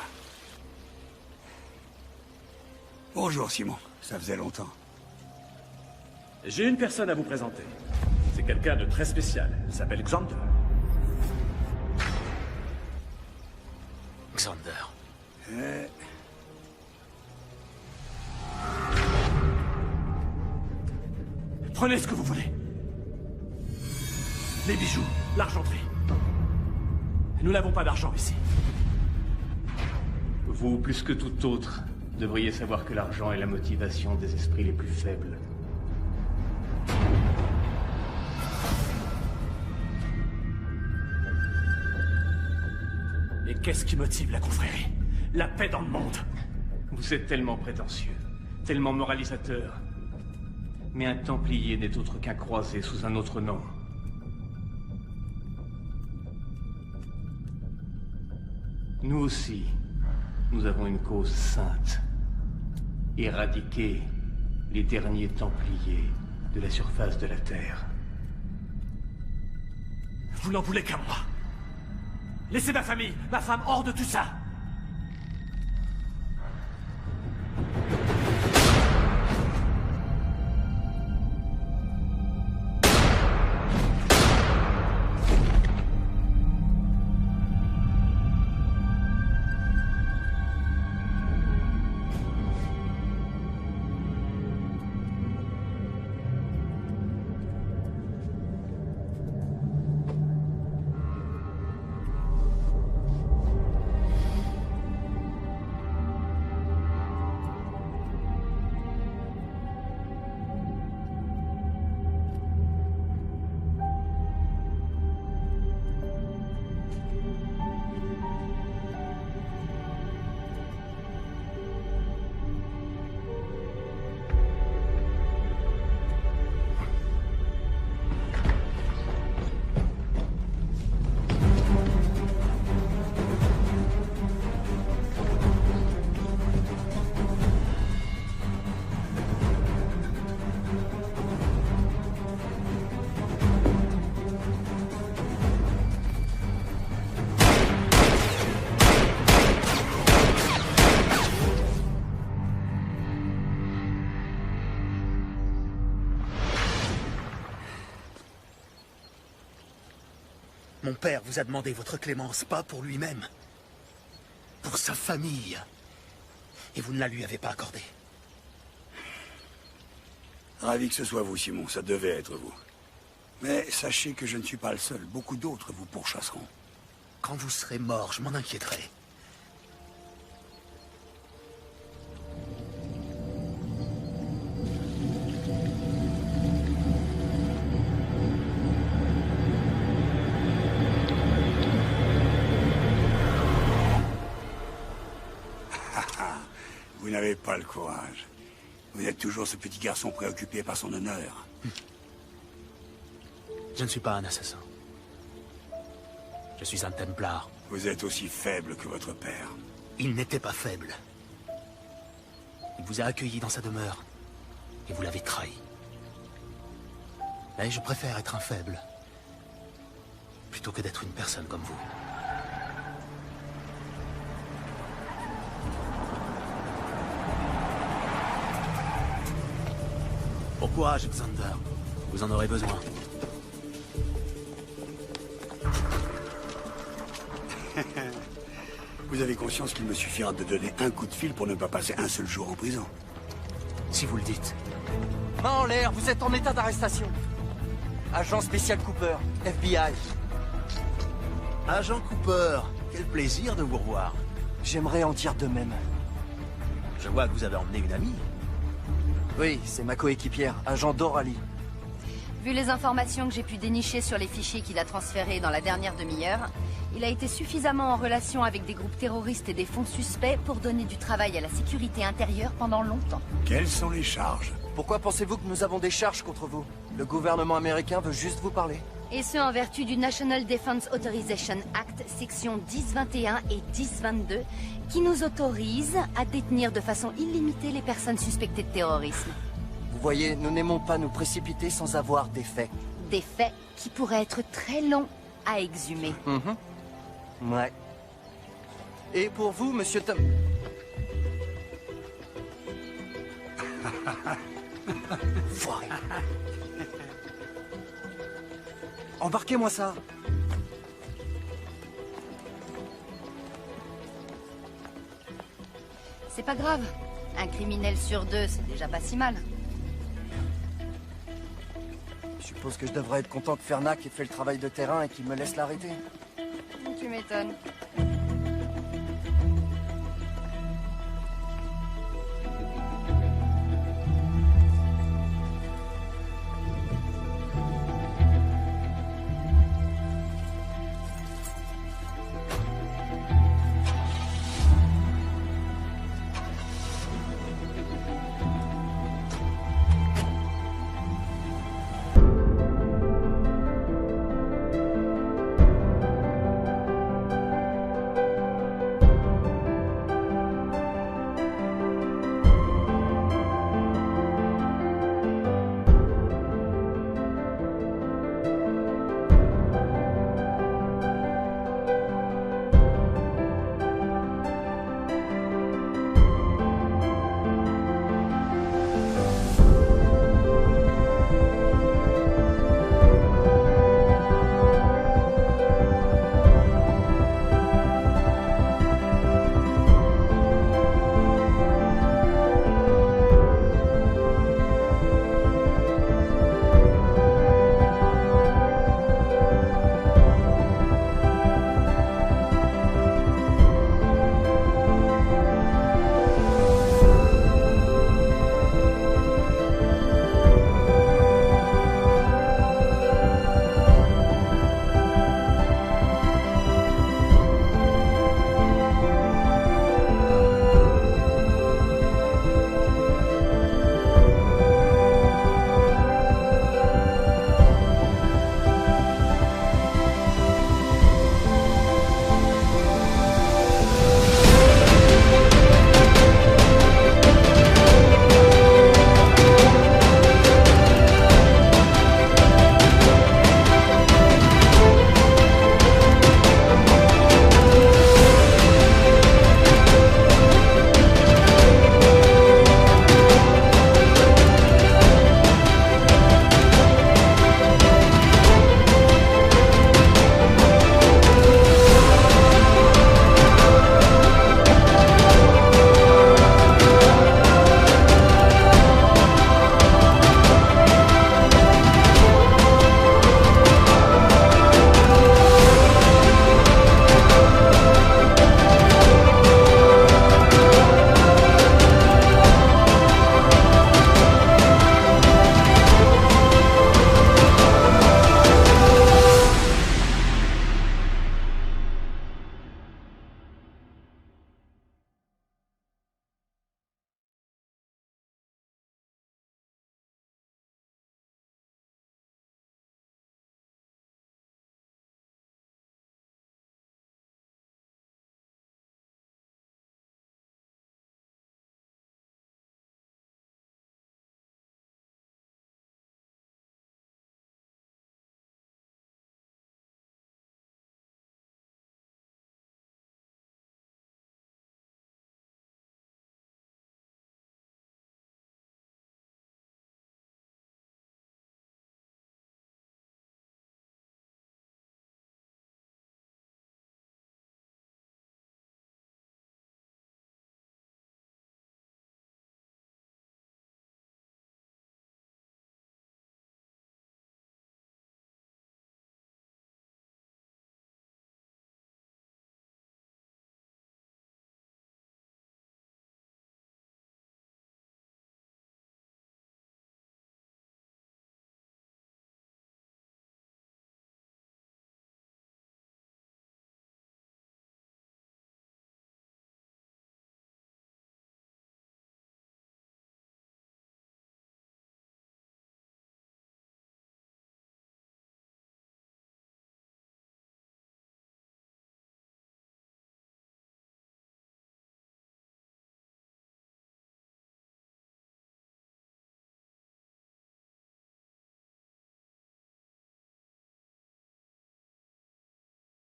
Bonjour, Simon. Ça faisait longtemps. J'ai une personne à vous présenter. C'est quelqu'un de très spécial. Il s'appelle Xander. Xander. Prenez ce que vous voulez. Les bijoux, l'argenterie. Nous n'avons pas d'argent ici. Vous, plus que tout autre, devriez savoir que l'argent est la motivation des esprits les plus faibles. Et qu'est-ce qui motive la confrérie? La paix dans le monde. Vous êtes tellement prétentieux, tellement moralisateur. Mais un Templier n'est autre qu'un croisé sous un autre nom. Nous aussi, nous avons une cause sainte. Éradiquer les derniers Templiers de la surface de la Terre. Vous n'en voulez qu'à moi. Laissez ma famille, ma femme hors de tout ça. Mon père vous a demandé votre clémence, pas pour lui-même. Pour sa famille. Et vous ne la lui avez pas accordée. Ravi que ce soit vous, Simon. Ça devait être vous. Mais sachez que je ne suis pas le seul. Beaucoup d'autres vous pourchasseront. Quand vous serez mort, je m'en inquiéterai. Vous n'avez pas le courage. Vous êtes toujours ce petit garçon préoccupé par son honneur. Je ne suis pas un assassin. Je suis un Templar. Vous êtes aussi faible que votre père. Il n'était pas faible. Il vous a accueilli dans sa demeure. Et vous l'avez trahi. Mais je préfère être un faible. Plutôt que d'être une personne comme vous. Bon courage, Xander. Vous en aurez besoin. Vous avez conscience qu'il me suffira de donner un coup de fil pour ne pas passer un seul jour en prison. Si vous le dites. Main en l'air, vous êtes en état d'arrestation. Agent spécial Cooper, FBI. Agent Cooper, quel plaisir de vous revoir. J'aimerais en dire de même. Je vois que vous avez emmené une amie. Oui, c'est ma coéquipière, agent Doralie. Vu les informations que j'ai pu dénicher sur les fichiers qu'il a transférés dans la dernière demi-heure, il a été suffisamment en relation avec des groupes terroristes et des fonds suspects pour donner du travail à la sécurité intérieure pendant longtemps. Quelles sont les charges? Pourquoi pensez-vous que nous avons des charges contre vous? Le gouvernement américain veut juste vous parler. Et ce, en vertu du National Defense Authorization Act, section 1021 et 1022, qui nous autorise à détenir de façon illimitée les personnes suspectées de terrorisme. Vous voyez, nous n'aimons pas nous précipiter sans avoir des faits. Des faits qui pourraient être très longs à exhumer. Ouais. Et pour vous, monsieur Tom... Foiré. Embarquez-moi ça. C'est pas grave. Un criminel sur deux, c'est déjà pas si mal. Je suppose que je devrais être content que Fernac ait fait le travail de terrain et qu'il me laisse l'arrêter. Tu m'étonnes.